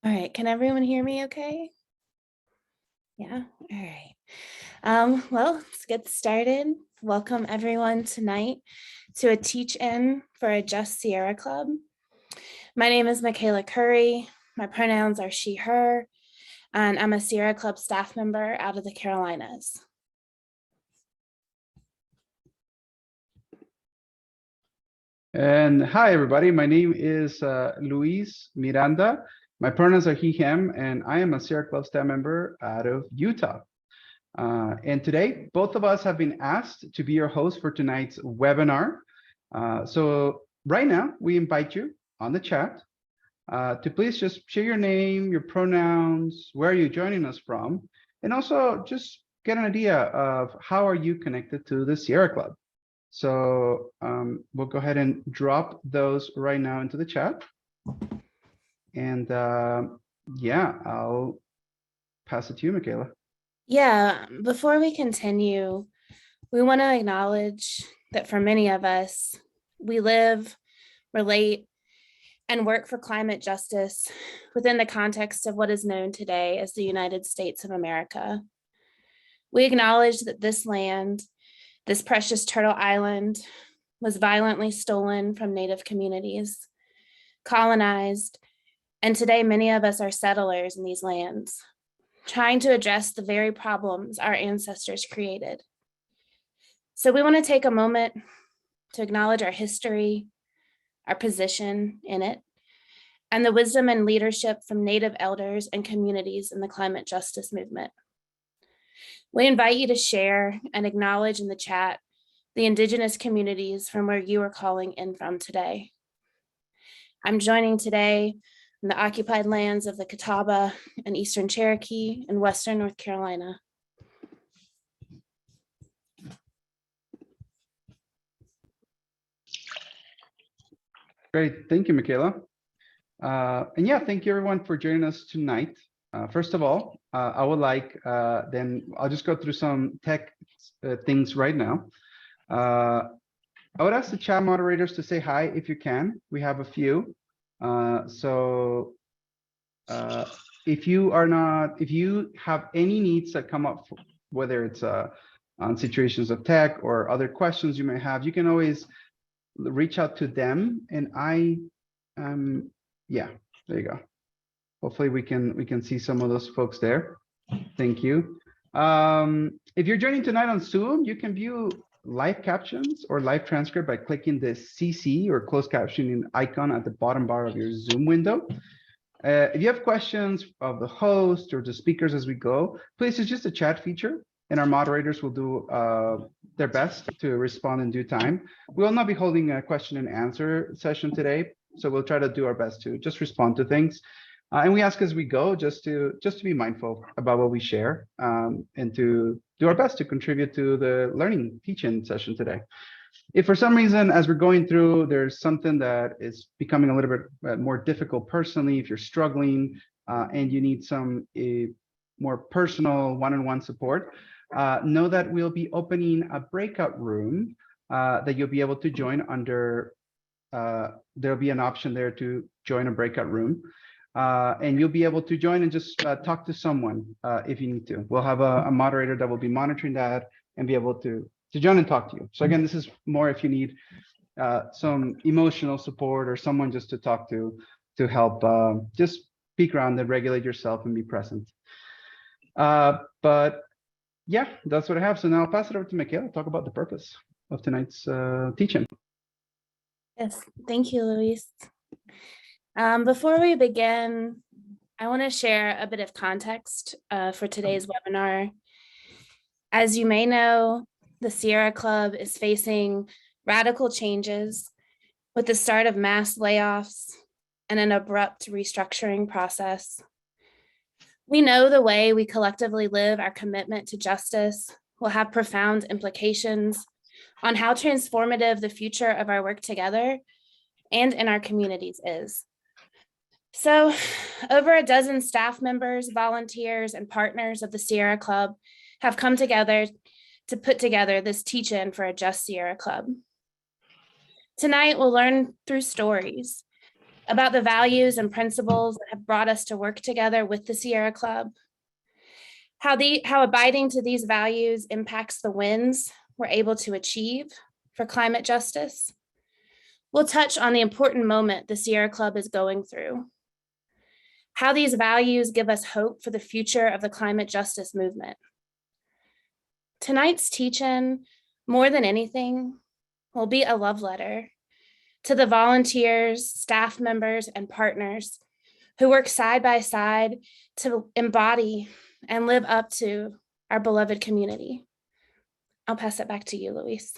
All right, can everyone hear me okay? Yeah, all right. Well, let's get started. Welcome everyone tonight to a teach-in for a Just Sierra Club. My name is Michaela Curry. My pronouns are she, her, and I'm a Sierra Club staff member out of the Carolinas. And hi, everybody. My name is Luis Miranda. My pronouns are he, him, and I am a Sierra Club staff member out of Utah. And today, both of us have been asked to be your host for tonight's webinar. So right now, we invite you on the chat to please just share your name, your pronouns, where are you joining us from, and also just get an idea of how are you connected to the Sierra Club. So we'll go ahead and drop those right now into the chat. And yeah, I'll pass it to you, Michaela. Yeah, before we continue, we want to acknowledge that for many of us, we live, relate, and work for climate justice within the context of what is known today as the United States of America. We acknowledge that this land, this precious turtle island, was violently stolen from Native communities, colonized, and today many of us are settlers in these lands, trying to address the very problems our ancestors created. So we want to take a moment to acknowledge our history, our position in it, and the wisdom and leadership from Native elders and communities in the climate justice movement. We invite you to share and acknowledge in the chat the Indigenous communities from where you are calling in from today. I'm joining today in the occupied lands of the Catawba and Eastern Cherokee in Western North Carolina. Great, thank you, Michaela. And yeah, thank you everyone for joining us tonight. First of all, I would like, then I'll just go through some tech things right now. I would ask the chat moderators to say hi if you can. We have a few. If you have any needs that come up, whether it's on situations of tech or other questions you may have, you can always reach out to them. And yeah, there you go. Hopefully we can see some of those folks there. Thank you. If you're joining tonight on Zoom, you can view live captions or live transcript by clicking the CC or closed captioning icon at the bottom bar of your Zoom window. If you have questions of the host or the speakers as we go, please use just a chat feature and our moderators will do their best to respond in due time. We will not be holding a question and answer session today, so we'll try to do our best to just respond to things. And we ask as we go just to be mindful about what we share and to do our best to contribute to the learning teaching session today. If for some reason, as we're going through, there's something that is becoming a little bit more difficult personally, if you're struggling and you need some more personal one-on-one support, know that we'll be opening a breakout room that you'll be able to join under, there'll be an option there to join a breakout room. And you'll be able to join and just talk to someone if you need to. We'll have a moderator that will be monitoring that and be able to join and talk to you. So again, this is more if you need some emotional support or someone just to talk to help just peek around and regulate yourself and be present. But yeah, that's what I have. So now I'll pass it over to Michaela to talk about the purpose of tonight's teaching. Yes, thank you, Luis. Before we begin, I want to share a bit of context for today's webinar. As you may know, the Sierra Club is facing radical changes with the start of mass layoffs and an abrupt restructuring process. We know the way we collectively live our commitment to justice will have profound implications on how transformative the future of our work together and in our communities is. So, over a dozen staff members, volunteers, and partners of the Sierra Club have come together to put together this teach-in for a Just Sierra Club. Tonight, we'll learn through stories about the values and principles that have brought us to work together with the Sierra Club, how abiding to these values impacts the wins we're able to achieve for climate justice. We'll touch on the important moment the Sierra Club is going through, how these values give us hope for the future of the climate justice movement. Tonight's teach-in, more than anything, will be a love letter to the volunteers, staff members, and partners who work side by side to embody and live up to our beloved community. I'll pass it back to you, Luis.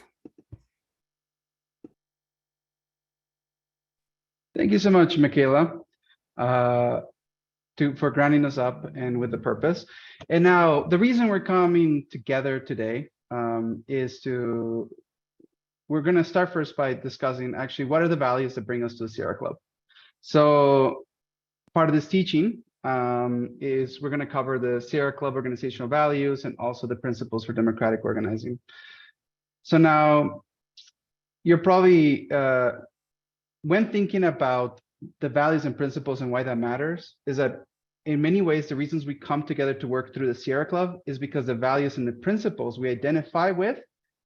Thank you so much, Michaela, for grounding us up and with the purpose. And now the reason we're coming together today we're going to start first by discussing actually what are the values that bring us to the Sierra Club. So part of this teaching is we're going to cover the Sierra Club organizational values and also the principles for democratic organizing. So now you're probably, when thinking about the values and principles and why that matters, is that in many ways, the reasons we come together to work through the Sierra Club is because the values and the principles we identify with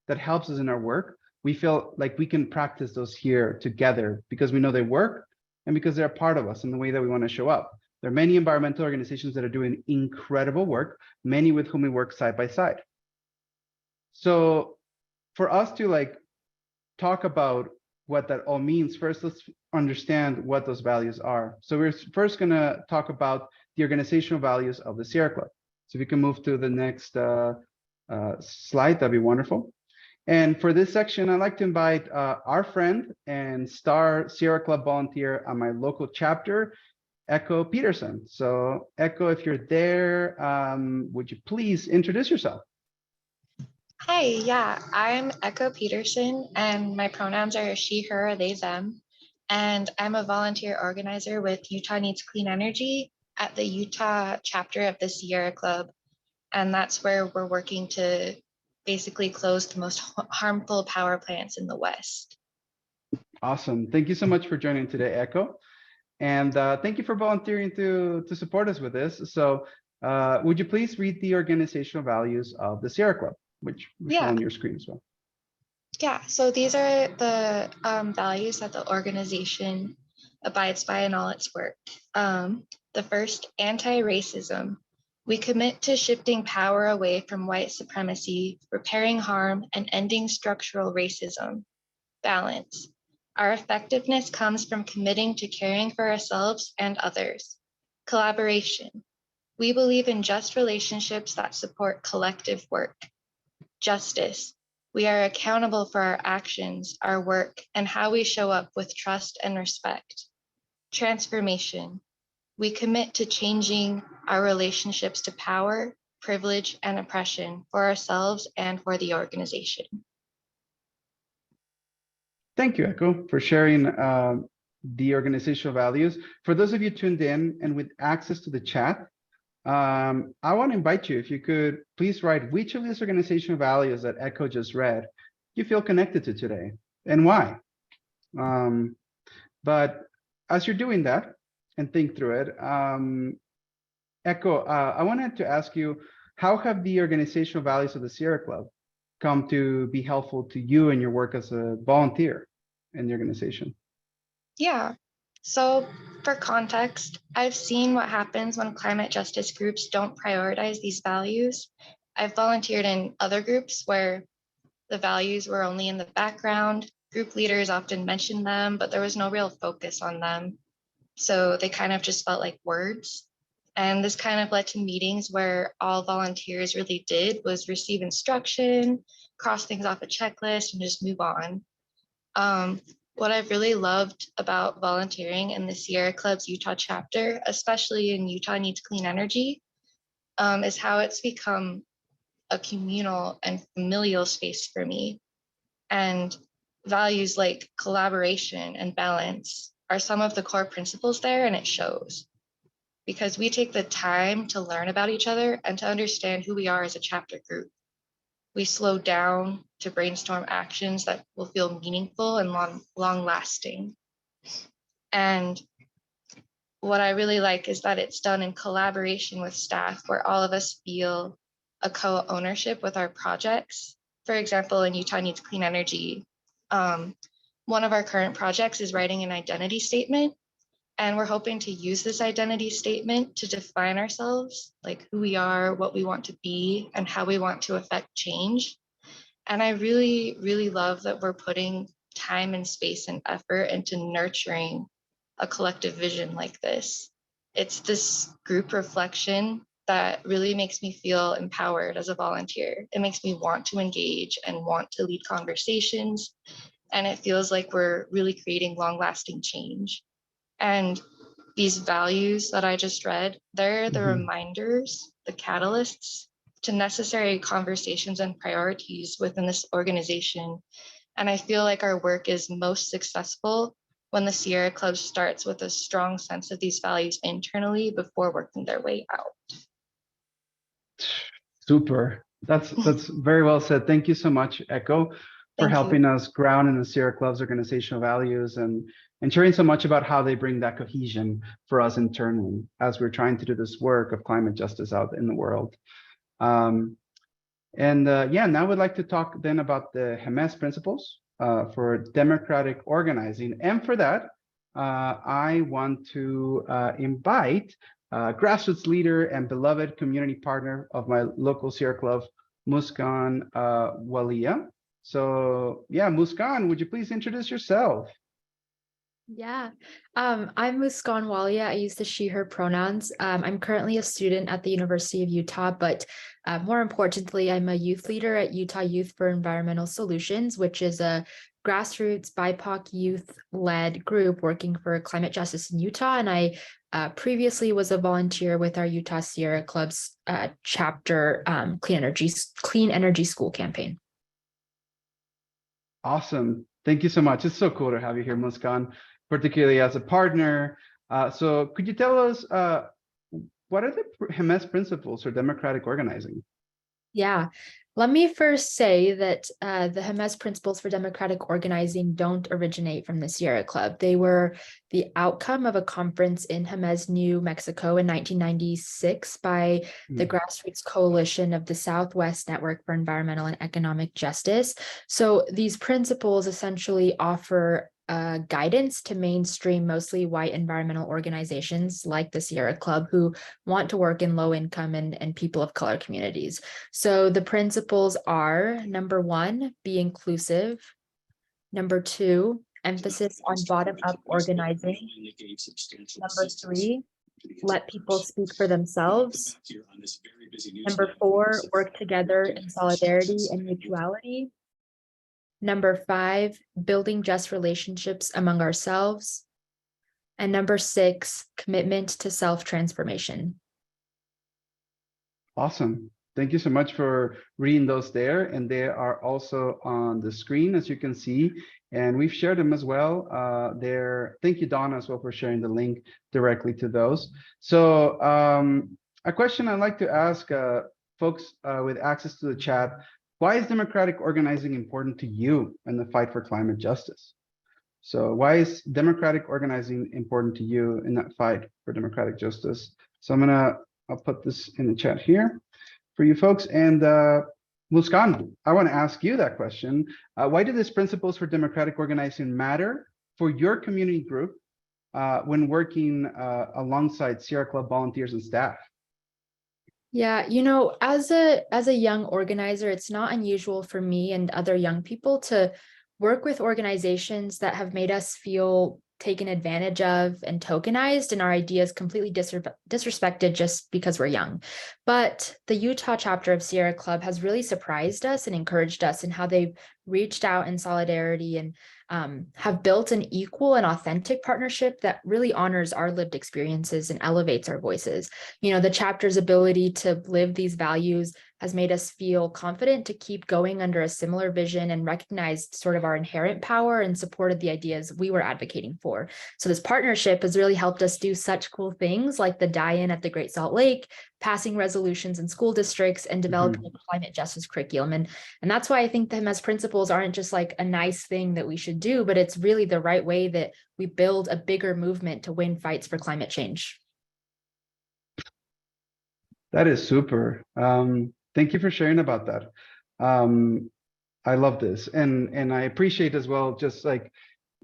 that helps us in our work, we feel like we can practice those here together because we know they work and because they're a part of us in the way that we want to show up. There are many environmental organizations that are doing incredible work, many with whom we work side by side. So for us to talk about what that all means, first let's understand what those values are. So we're first going to talk about the organizational values of the Sierra Club. So if you can move to the next slide, that'd be wonderful. And for this section, I'd like to invite our friend and star Sierra Club volunteer on my local chapter, Echo Peterson. So Echo, if you're there, would you please introduce yourself? Hi, yeah, I'm Echo Peterson and my pronouns are she, her, they, them. And I'm a volunteer organizer with Utah Needs Clean Energy at the Utah chapter of the Sierra Club. And that's where we're working to basically close the most harmful power plants in the West. Awesome. Thank you so much for joining today, Echo. And thank you for volunteering to support us with this. So would you please read the organizational values of the Sierra Club, which we show on your screen as well? Yeah, so these are the values that the organization abides by in all its work. The first, anti-racism. We commit to shifting power away from white supremacy, repairing harm, and ending structural racism. Balance. Our effectiveness comes from committing to caring for ourselves and others. Collaboration. We believe in just relationships that support collective work. Justice. We are accountable for our actions, our work, and how we show up with trust and respect. Transformation. We commit to changing our relationships to power, privilege, and oppression for ourselves and for the organization. Thank you, Echo, for sharing the organizational values. For those of you tuned in and with access to the chat, I want to invite you, if you could please write which of these organizational values that Echo just read you feel connected to today and why. But as you're doing that and think through it, Echo, I wanted to ask you, how have the organizational values of the Sierra Club come to be helpful to you in your work as a volunteer in the organization? Yeah, so for context, I've seen what happens when climate justice groups don't prioritize these values. I've volunteered in other groups where the values were only in the background. Group leaders often mentioned them, but there was no real focus on them. So they kind of just felt like words. And this kind of led to meetings where all volunteers really did was receive instruction, cross things off a checklist, and just move on. What I've really loved about volunteering in the Sierra Club's Utah chapter, especially in Utah Needs Clean Energy, is how it's become a communal and familial space for me. And values like collaboration and balance are some of the core principles there, and it shows. Because we take the time to learn about each other and to understand who we are as a chapter group. We slow down to brainstorm actions that will feel meaningful and long lasting. And what I really like is that it's done in collaboration with staff where all of us feel a co-ownership with our projects. For example, in Utah Needs Clean Energy, one of our current projects is writing an identity statement. And we're hoping to use this identity statement to define ourselves, like who we are, what we want to be, and how we want to affect change. And I really, really love that we're putting time and space and effort into nurturing a collective vision like this. It's this group reflection that really makes me feel empowered as a volunteer. It makes me want to engage and want to lead conversations. And it feels like we're really creating long-lasting change. And these values that I just read, they're the reminders, the catalysts to necessary conversations and priorities within this organization. And I feel like our work is most successful when the Sierra Club starts with a strong sense of these values internally before working their way out. Super. That's very well said. Thank you so much, Echo, for Thank you. helping us ground in the Sierra Club's organizational values and sharing so much about how they bring that cohesion for us internally as we're trying to do this work of climate justice out in the world. Yeah, now we'd like to talk then about the HEMES principles for democratic organizing. And for that, I want to invite grassroots leader and beloved community partner of my local Sierra Club, Muskan Walia. So yeah, Muskan, would you please introduce yourself? Yeah, I'm Muskan Walia. I use the she, her pronouns. I'm currently a student at the University of Utah, but more importantly, I'm a youth leader at Utah Youth for Environmental Solutions, which is a grassroots BIPOC youth-led group working for climate justice in Utah. And I previously was a volunteer with our Utah Sierra Club's chapter Clean Energy School campaign. Awesome. Thank you so much. It's so cool to have you here, Muskan, particularly as a partner. So could you tell us what are the HEMES principles for democratic organizing? Yeah, let me first say that the HEMES principles for democratic organizing don't originate from the Sierra Club. They were the outcome of a conference in Jemez, New Mexico in 1996 by the Grassroots Coalition of the Southwest Network for Environmental and Economic Justice. So these principles essentially offer guidance to mainstream mostly white environmental organizations like the Sierra Club who want to work in low income and people of color communities. So the principles are: number one, be inclusive; number two, emphasis on bottom-up organizing; number three, let people speak for themselves; number four, work together in solidarity and mutuality; number five, building just relationships among ourselves; and number six, commitment to self-transformation. Awesome. Thank you so much for reading those there. And they are also on the screen, as you can see. And we've shared them as well there. Thank you, Donna, as well, for sharing the link directly to those. So a question I'd like to ask folks with access to the chat: why is democratic organizing important to you in the fight for climate justice? So why is democratic organizing important to you in that fight for democratic justice? So I'll put this in the chat here for you folks. And Muskan, I want to ask you that question. Why do these principles for democratic organizing matter for your community group when working alongside Sierra Club volunteers and staff? Yeah, you know, as a young organizer, it's not unusual for me and other young people to work with organizations that have made us feel taken advantage of and tokenized, and our ideas completely disrespected just because we're young. But the Utah chapter of Sierra Club has really surprised us and encouraged us in how they've reached out in solidarity and have built an equal and authentic partnership that really honors our lived experiences and elevates our voices. You know, the chapter's ability to live these values has made us feel confident to keep going under a similar vision and recognized sort of our inherent power and supported the ideas we were advocating for. So this partnership has really helped us do such cool things like the die-in at the Great Salt Lake, passing resolutions in school districts, and developing a climate justice curriculum. And that's why I think the HEMES principles aren't just like a nice thing that we should do, but it's really the right way that we build a bigger movement to win fights for climate change. That is super. Thank you for sharing about that. I love this, and I appreciate as well just like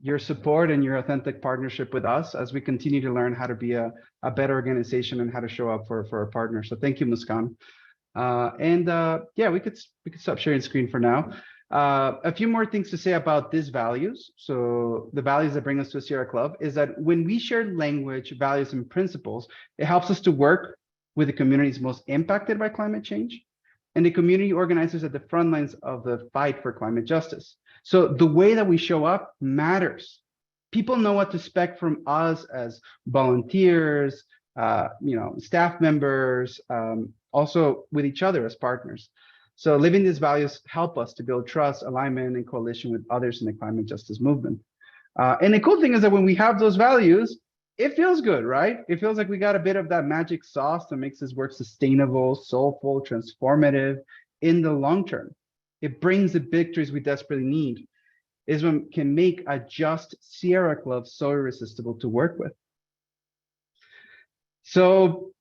your support and your authentic partnership with us as we continue to learn how to be a better organization and how to show up for our partners. So thank you, Muskan. Yeah, we could stop sharing screen for now. A few more things to say about these values. So the values that bring us to a Sierra Club is that when we share language, values, and principles, it helps us to work with the communities most impacted by climate change and the community organizers at the front lines of the fight for climate justice. So the way that we show up matters. People know what to expect from us as volunteers, staff members, also with each other as partners. So living these values help us to build trust, alignment, and coalition with others in the climate justice movement. And the cool thing is that when we have those values, it feels good, right? It feels like we got a bit of that magic sauce that makes this work sustainable, soulful, transformative in the long term. It brings the victories we desperately need. Is what can make a just Sierra Club so irresistible to work with. So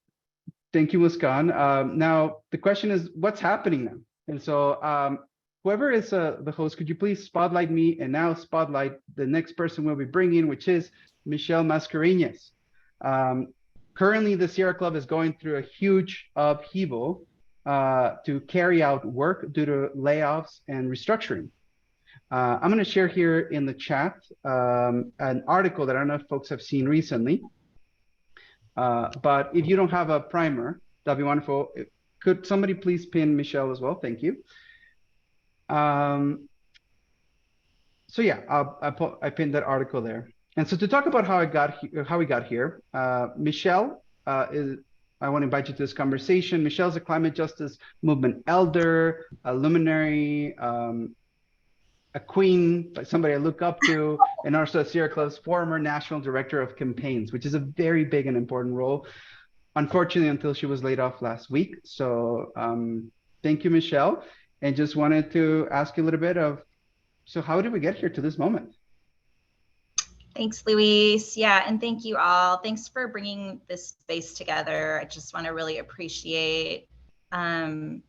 thank you, Muskan. Now the question is, what's happening now? And so whoever is the host, could you please spotlight me and now spotlight the next person we'll be bringing, which is Michelle Mascareñas. Currently, the Sierra Club is going through a huge upheaval to carry out work due to layoffs and restructuring. I'm going to share here in the chat an article that I don't know if folks have seen recently. But if you don't have a primer, that'd be wonderful. Could somebody please pin Michelle as well? Thank you. So yeah, I pinned that article there. And so to talk about how we got here, Michelle I want to invite you to this conversation. Michelle's a climate justice movement elder, a luminary, a queen, somebody I look up to, and also Sierra Club's former national director of campaigns, which is a very big and important role. Unfortunately, until she was laid off last week. So thank you, Michelle. And just wanted to ask you a little bit of, so how did we get here to this moment? Thanks, Luis. Yeah, and thank you all. Thanks for bringing this space together. I just want to really appreciate the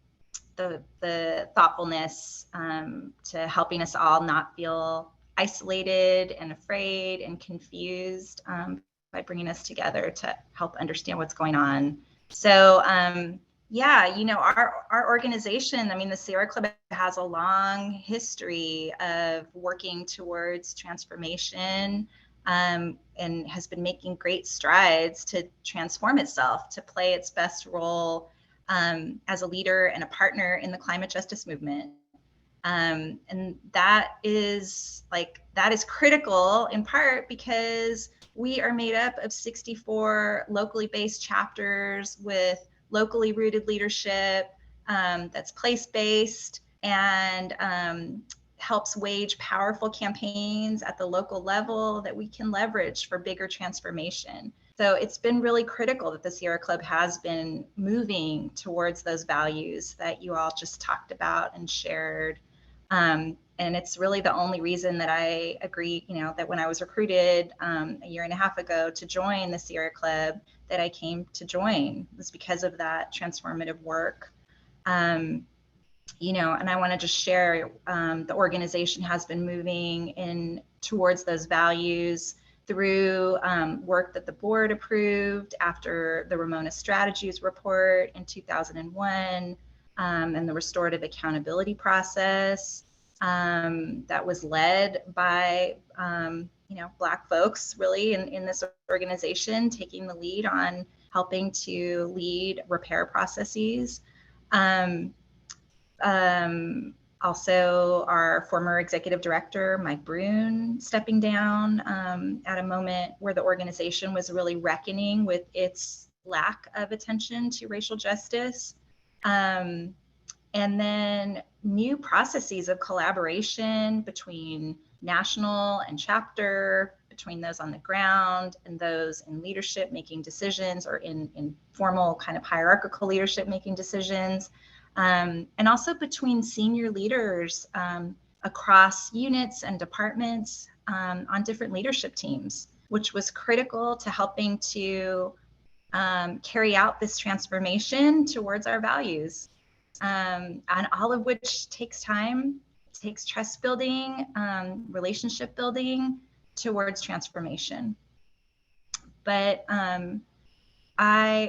thoughtfulness to helping us all not feel isolated and afraid and confused by bringing us together to help understand what's going on. So yeah, you know, our organization, I mean, the Sierra Club has a long history of working towards transformation and has been making great strides to transform itself, to play its best role as a leader and a partner in the climate justice movement. And that is critical in part because we are made up of 64 locally based chapters with locally rooted leadership that's place-based and helps wage powerful campaigns at the local level that we can leverage for bigger transformation. So it's been really critical that the Sierra Club has been moving towards those values that you all just talked about and shared. And it's really the only reason that I agree, you know, that when I was recruited a year and a half ago to join the Sierra Club, that I came to join was because of that transformative work. You know, and I want to just share, the organization has been moving in towards those values through work that the board approved after the Ramona Strategies report in 2001 and the restorative accountability process that was led by you know, Black folks really in this organization, taking the lead on helping to lead repair processes. Also our former executive director, Mike Brune, stepping down at a moment where the organization was really reckoning with its lack of attention to racial justice. And then new processes of collaboration between national and chapter, between those on the ground and those in leadership making decisions, or in formal kind of hierarchical leadership making decisions. And also between senior leaders across units and departments on different leadership teams, which was critical to helping to carry out this transformation towards our values. And all of which takes time, takes trust building, relationship building towards transformation. But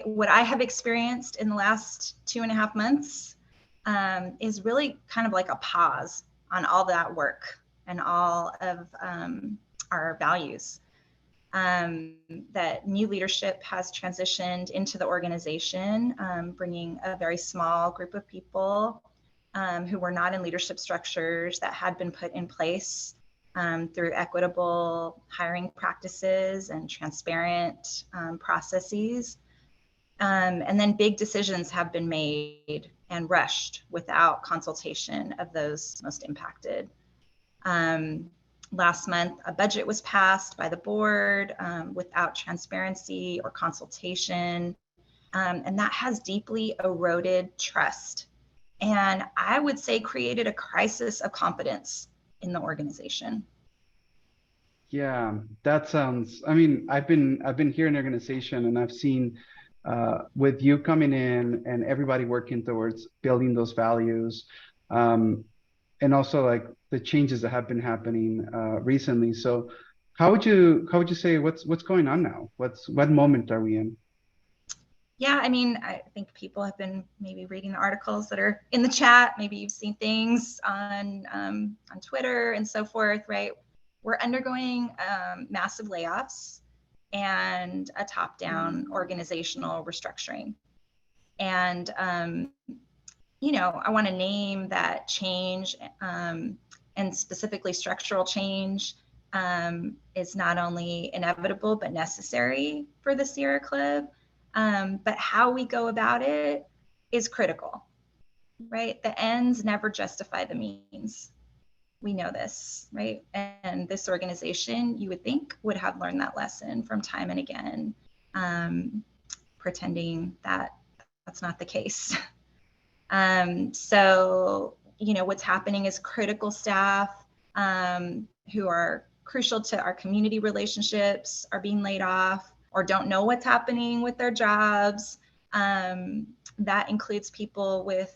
what I have experienced in the last 2.5 months is really kind of like a pause on all that work and all of our values. That new leadership has transitioned into the organization, bringing a very small group of people who were not in leadership structures that had been put in place through equitable hiring practices and transparent processes. And then big decisions have been made and rushed without consultation of those most impacted. Last month, a budget was passed by the board without transparency or consultation, and that has deeply eroded trust. And I would say created a crisis of confidence in the organization. Yeah, that sounds, I mean, I've been here in the organization, and I've seen with you coming in and everybody working towards building those values, and also like the changes that have been happening recently. So how would you say what's going on now? What moment are we in? Yeah, I mean, I think people have been maybe reading the articles that are in the chat. Maybe you've seen things on Twitter and so forth, right? We're undergoing massive layoffs and a top-down organizational restructuring. And, you know, I want to name that change, and specifically structural change, is not only inevitable but necessary for the Sierra Club. But how we go about it is critical, right? The ends never justify the means. We know this, right? And this organization, you would think, would have learned that lesson from time and again, pretending that that's not the case. So, you know, what's happening is critical staff who are crucial to our community relationships are being laid off, or don't know what's happening with their jobs. That includes people with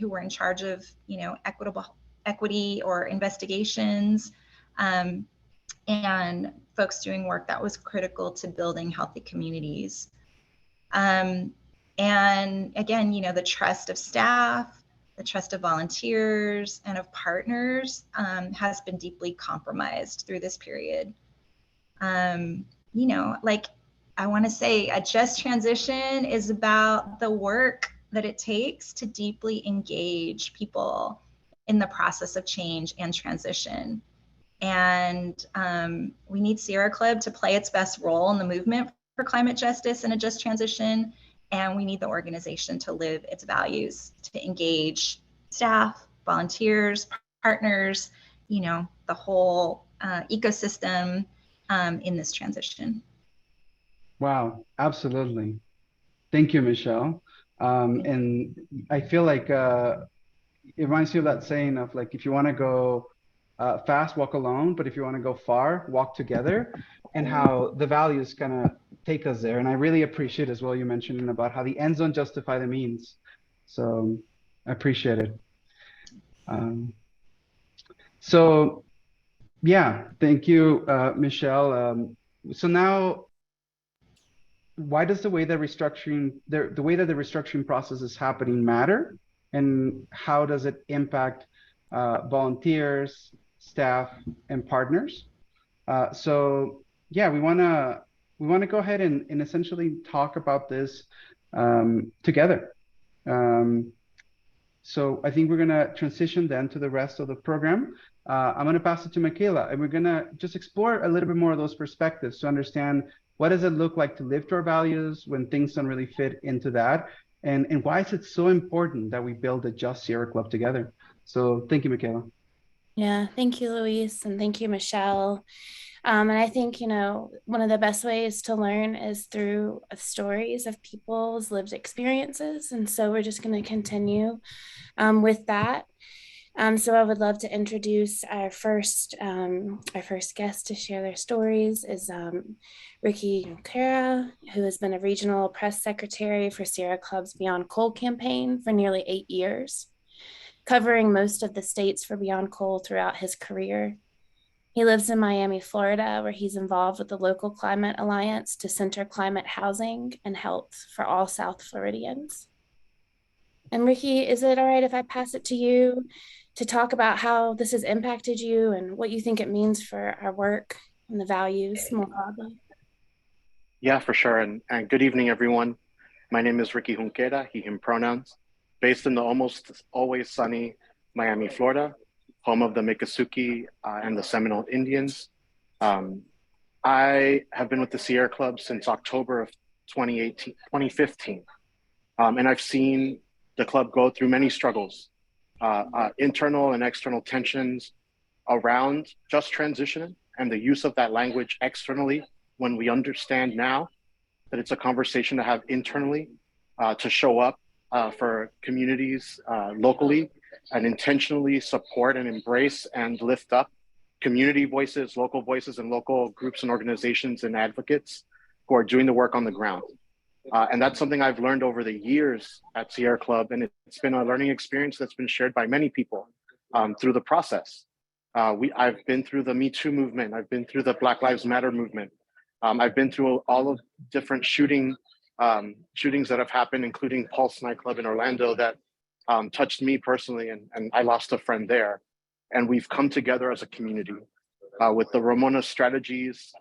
who were in charge of, you know, equity or investigations, and folks doing work that was critical to building healthy communities. And again, you know, the trust of staff, the trust of volunteers and of partners has been deeply compromised through this period. You know, like I want to say a just transition is about the work that it takes to deeply engage people in the process of change and transition. And we need Sierra Club to play its best role in the movement for climate justice and a just transition. And we need the organization to live its values, to engage staff, volunteers, partners, you know, the whole ecosystem in this transition. Wow, absolutely. Thank you, Michelle. And I feel like it reminds you of that saying of like, if you want to go fast, walk alone, but if you want to go far, walk together, and how the values kind of take us there. And I really appreciate as well you mentioned about how the ends don't justify the means. So I appreciate it. So yeah, thank you, Michelle. So now, why does the way that the restructuring process is happening matter, and how does it impact volunteers, staff, and partners? So yeah, we want to go ahead and essentially talk about this together. So I think we're going to transition then to the rest of the program. I'm going to pass it to Michaela, and we're going to just explore a little bit more of those perspectives to understand what does it look like to live to our values when things don't really fit into that, and why is it so important that we build a Just Sierra Club together? So thank you, Michaela. Yeah, thank you, Luis, and thank you, Michelle. And I think, one of the best ways to learn is through stories of people's lived experiences. And so we're just going to continue with that. So I would love to introduce our first guest to share their stories is Ricky Junquera, who has been a regional press secretary for Sierra Club's Beyond Coal campaign for nearly 8 years, covering most of the states for Beyond Coal throughout his career. He lives in Miami, Florida, where he's involved with the local climate alliance to center climate housing and health for all South Floridians. And Ricky, is it all right if I pass it to you to talk about how this has impacted you and what you think it means for our work and the values more broadly? Yeah, for sure. And good evening, everyone. My name is Ricky Junquera, he, him pronouns, based in the almost always sunny Miami, Florida, home of the Miccosukee and the Seminole Indians. I have been with the Sierra Club since October of 2015. And I've seen the club go through many struggles, internal and external tensions around just transition and the use of that language externally when we understand now that it's a conversation to have internally to show up for communities locally and intentionally support and embrace and lift up community voices, and local groups and organizations and advocates who are doing the work on the ground. And that's something I've learned over the years at Sierra Club. And it's been a learning experience that's been shared by many people through the process. I've been through the Me Too movement. I've been through the Black Lives Matter movement. I've been through all of different shootings that have happened, including Pulse nightclub in Orlando that touched me personally, and I lost a friend there. And we've come together as a community with the Ramona Strategies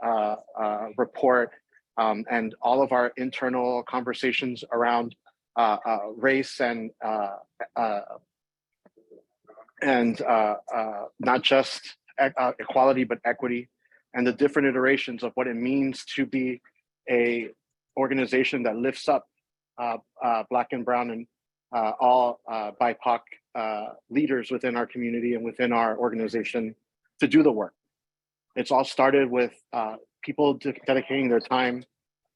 report and all of our internal conversations around race and not just equality, but equity, and the different iterations of what it means to be a organization that lifts up Black and Brown and all BIPOC leaders within our community and within our organization to do the work. It's all started with people dedicating their time,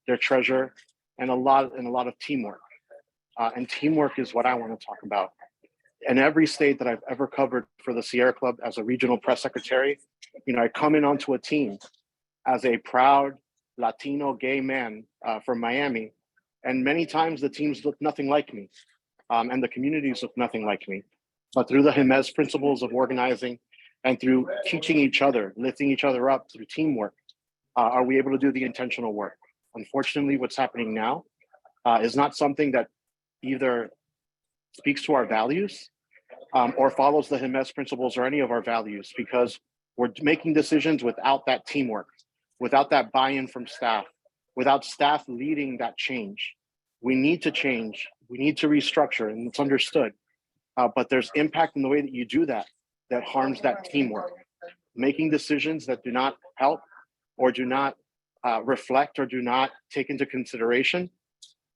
their treasure, and a lot of teamwork. And teamwork is what I want to talk about. In every state that I've ever covered for the Sierra Club as a regional press secretary, I come in onto a team as a proud Latino gay man from Miami. And many times the teams look nothing like me and the communities look nothing like me. But through the Jemez principles of organizing and through teaching each other, lifting each other up through teamwork, are we able to do the intentional work? Unfortunately, what's happening now is not something that either speaks to our values or follows the Jemez principles or any of our values, because we're making decisions without that teamwork, without that buy-in from staff, without staff leading that change. We need to change, we need to restructure, and it's understood. But there's impact in the way that you do that harms that teamwork. Making decisions that do not help or do not reflect or do not take into consideration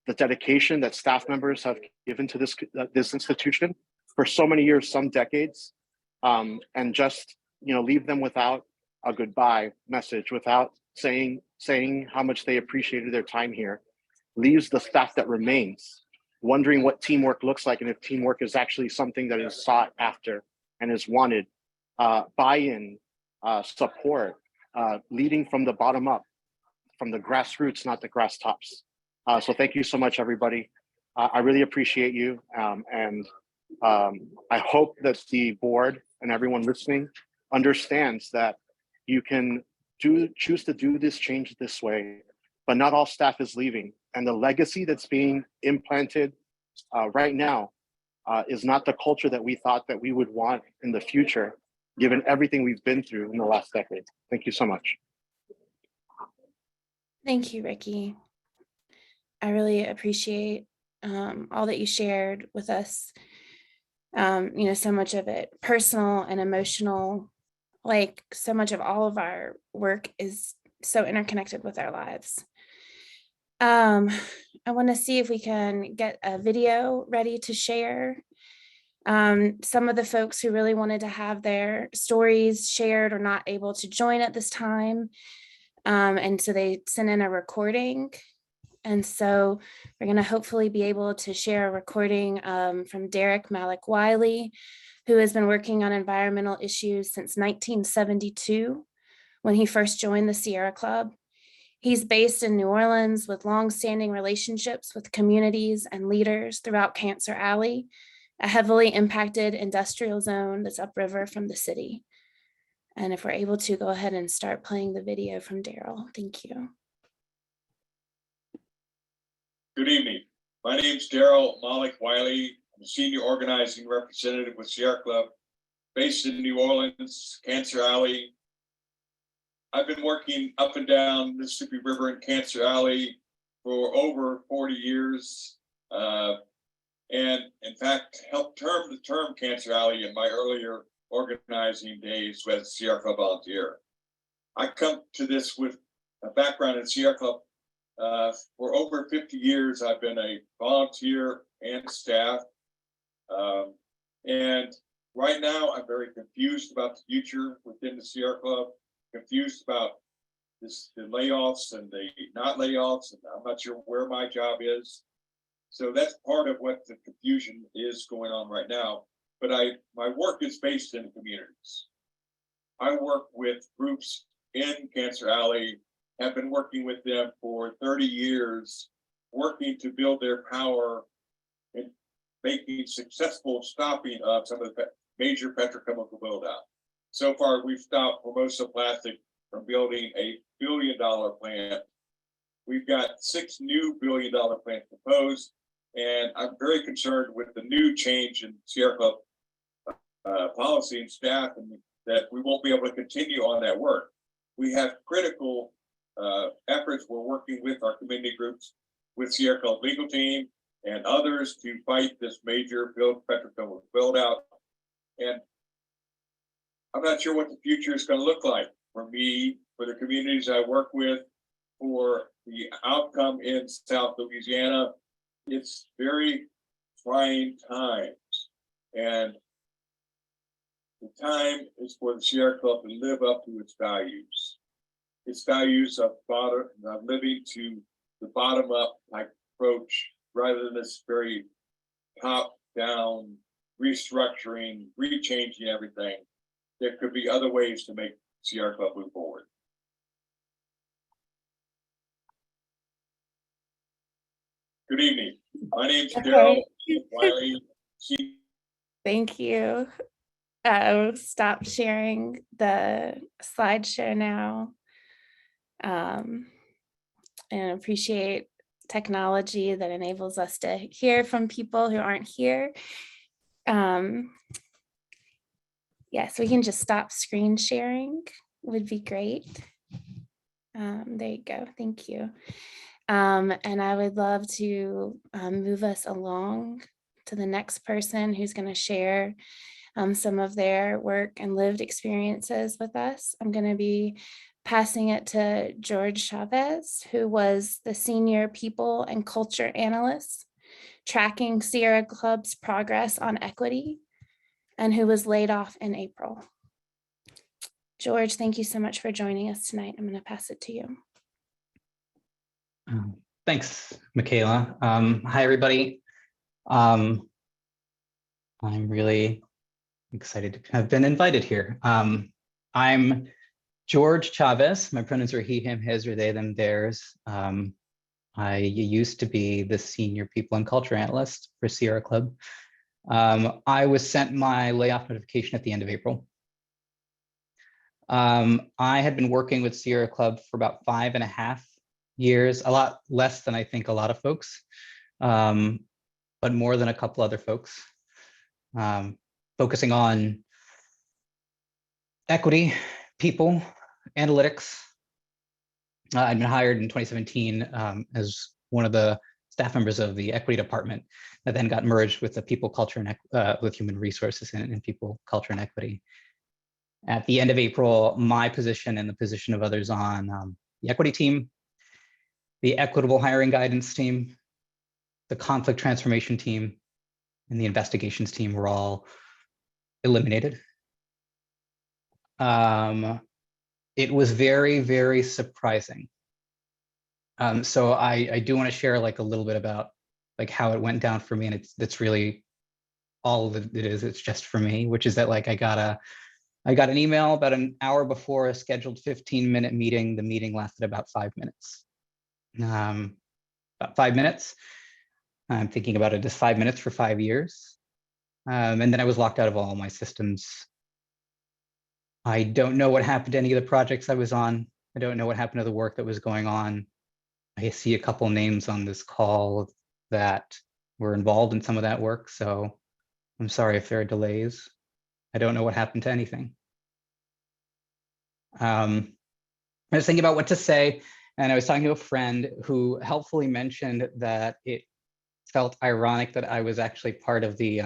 the dedication that staff members have given to this institution for so many years, some decades, and just leave them without a goodbye message, without saying how much they appreciated their time here, leaves the staff that remains wondering what teamwork looks like and if teamwork is actually something that is sought after and is wanted. Buy-in, support, leading from the bottom up, from the grassroots, not the grass tops. So thank you so much, everybody. I really appreciate you. And I hope that the board and everyone listening understands that you can choose to do this change this way, but not all staff is leaving. And the legacy that's being implanted right now is not the culture that we thought that we would want in the future, given everything we've been through in the last decade. Thank you so much. Thank you, Ricky. I really appreciate all that you shared with us. So much of it personal and emotional, like so much of all of our work is so interconnected with our lives. I want to see if we can get a video ready to share. Some of the folks who really wanted to have their stories shared are not able to join at this time. And so they sent in a recording. And so we're going to hopefully be able to share a recording from Derek Malik Wiley, who has been working on environmental issues since 1972, when he first joined the Sierra Club. He's based in New Orleans with longstanding relationships with communities and leaders throughout Cancer Alley, a heavily impacted industrial zone that's upriver from the city. And if we're able to, go ahead and start playing the video from Daryl. Thank you. Good evening. My name's Daryl Malik Wiley. I'm a senior organizing representative with Sierra Club, based in New Orleans, Cancer Alley. I've been working up and down Mississippi River in Cancer Alley for over 40 years. And in fact, helped the term Cancer Alley in my earlier organizing days as a Sierra Club volunteer. I come to this with a background in Sierra Club. For over 50 years, I've been a volunteer and staff. And right now, I'm very confused about the future within the Sierra Club, confused about the layoffs and the not layoffs, and I'm not sure where my job is. So that's part of what the confusion is going on right now. But my work is based in communities. I work with groups in Cancer Alley, have been working with them for 30 years, working to build their power and making successful stopping of some of the major petrochemical build out. So far, we've stopped Formosa Plastic from building a $1 billion plant. We've got 6 new $1 billion plants proposed, and I'm very concerned with the new change in Sierra Club policy and staff, and that we won't be able to continue on that work. We have critical efforts. We're working with our community groups, with Sierra Club legal team and others to fight this major petrochemical build out. And I'm not sure what the future is going to look like for me, for the communities I work with, for the outcome in South Louisiana. It's very trying times. And the time is for the Sierra Club to live up to its values. Its values of living to the bottom up type approach, rather than this very top down restructuring, rechanging everything. There could be other ways to make Sierra Club move forward. Good evening. My name's Daryl Wiley. Thank you. Stop sharing the slideshow now. And appreciate technology that enables us to hear from people who aren't here. Yes, we can just stop screen sharing, would be great. There you go, thank you. And I would love to move us along to the next person who's going to share some of their work and lived experiences with us. I'm going to be passing it to George Chavez, who was the Senior People and Culture Analyst, tracking Sierra Club's progress on equity, and who was laid off in April. George, thank you so much for joining us tonight. I'm going to pass it to you. Thanks, Michaela. Hi, everybody. I'm really excited to have been invited here. I'm George Chavez. My pronouns are he, him, his, or they, them, theirs. I used to be the Senior People and Culture Analyst for Sierra Club. I was sent my layoff notification at the end of April. I had been working with Sierra Club for about 5.5 years, a lot less than I think a lot of folks, but more than a couple other folks, focusing on equity, people, analytics. I'd been hired in 2017 as one of the staff members of the equity department that then got merged with the people, culture, and with human resources and people, culture, and equity. At the end of April, my position and the position of others on the equity team the equitable hiring guidance team, the conflict transformation team, and the investigations team were all eliminated. It was very, very surprising. So I do want to share like a little bit about like how it went down for me, and that's really all that it is. It's just for me, which is that like I got an email about an hour before a scheduled 15-minute meeting. The meeting lasted about 5 minutes. About 5 minutes. I'm thinking about it as 5 minutes for 5 years. And then I was locked out of all my systems. I don't know what happened to any of the projects I was on. I don't know what happened to the work that was going on. I see a couple names on this call that were involved in some of that work, so I'm sorry if there are delays. I don't know what happened to anything. I was thinking about what to say, and I was talking to a friend who helpfully mentioned that it felt ironic that I was actually part of the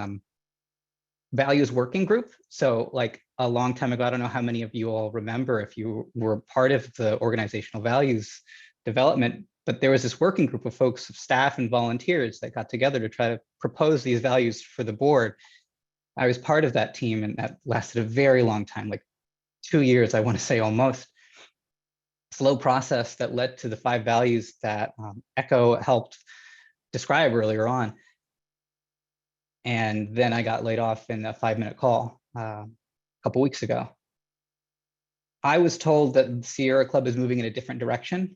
values working group. So like a long time ago, I don't know how many of you all remember if you were part of the organizational values development, but there was this working group of folks, of staff and volunteers that got together to try to propose these values for the board. I was part of that team, and that lasted a very long time, like 2 years, I want to say almost. Slow process that led to the 5 values that Echo helped describe earlier on. And then I got laid off in a 5-minute call a couple weeks ago. I was told that the Sierra Club is moving in a different direction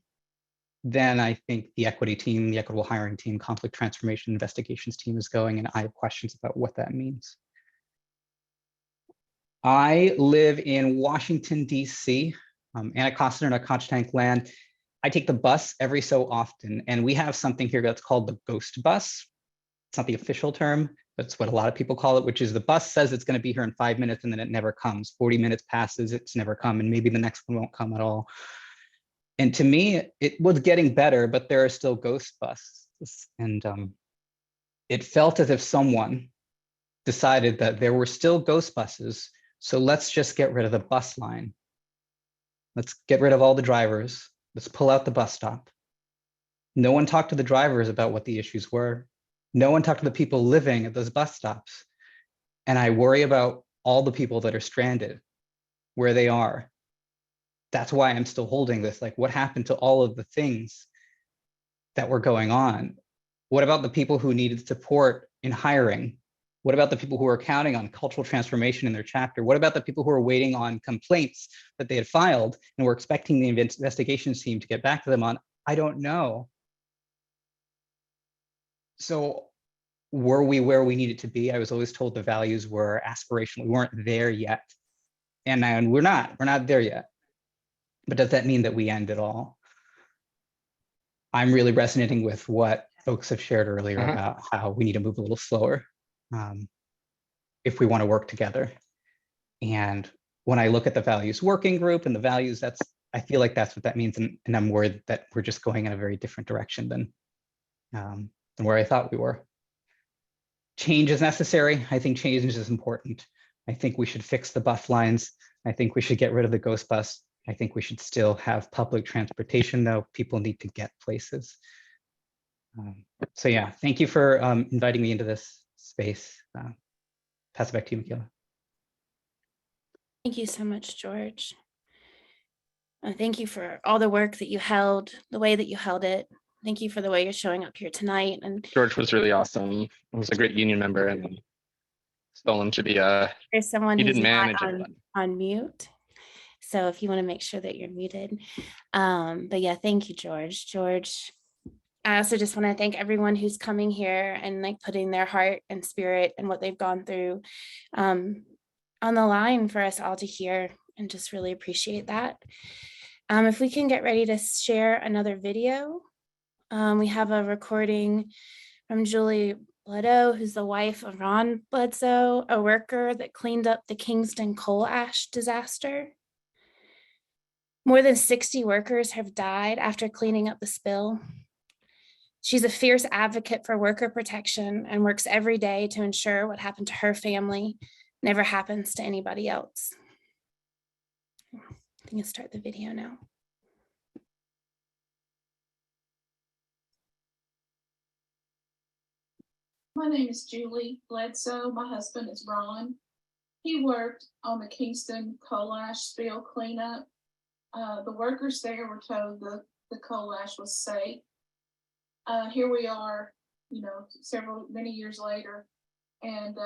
than I think the equity team, the equitable hiring team, conflict transformation investigations team is going, and I have questions about what that means. I live in Washington, D.C., Anacostia and Conchtank land. I take the bus every so often, and we have something here that's called the ghost bus. It's not the official term, but it's what a lot of people call it, which is the bus says it's going to be here in 5 minutes and then it never comes. 40 minutes passes, it's never come, and maybe the next one won't come at all. And to me, it was getting better, but there are still ghost buses. And it felt as if someone decided that there were still ghost buses, so let's just get rid of the bus line. Let's get rid of all the drivers. Let's pull out the bus stop. No one talked to the drivers about what the issues were. No one talked to the people living at those bus stops. And I worry about all the people that are stranded, where they are. That's why I'm still holding this. Like, what happened to all of the things that were going on? What about the people who needed support in hiring? What about the people who are counting on cultural transformation in their chapter? What about the people who are waiting on complaints that they had filed and were expecting the investigations team to get back to them on? I don't know. So were we where we needed to be? I was always told the values were aspirational. We weren't there yet. And we're not there yet. But does that mean that we end it all? I'm really resonating with what folks have shared earlier about how we need to move a little slower if we want to work together. And when I look at the values working group and the values, I feel like that's what that means. And I'm worried that we're just going in a very different direction than where I thought we were. Change is necessary. I think change is important. I think we should fix the bus lines. I think we should get rid of the ghost bus. I think we should still have public transportation, though. People need to get places. So yeah, thank you for inviting me into this space. Pass it back to you, Michaela. Thank you so much, George. Thank you for all the work that you held, the way that you held it. Thank you for the way you're showing up here tonight. And George was really awesome. He was a great union member, and Stolen should be there's someone he who's didn't not manage it. on mute. So if you want to make sure that you're muted. But yeah, thank you, George. George, I also just want to thank everyone who's coming here and like putting their heart and spirit and what they've gone through on the line for us all to hear, and just really appreciate that. If we can get ready to share another video. We have a recording from Julie Bledsoe, who's the wife of Ron Bledsoe, a worker that cleaned up the Kingston coal ash disaster. More than 60 workers have died after cleaning up the spill. She's a fierce advocate for worker protection and works every day to ensure what happened to her family never happens to anybody else. I think I'll start the video now. My name is Julie Bledsoe. My husband is Ron. He worked on the Kingston coal ash spill cleanup. The workers there were told the coal ash was safe. Here we are, many years later, and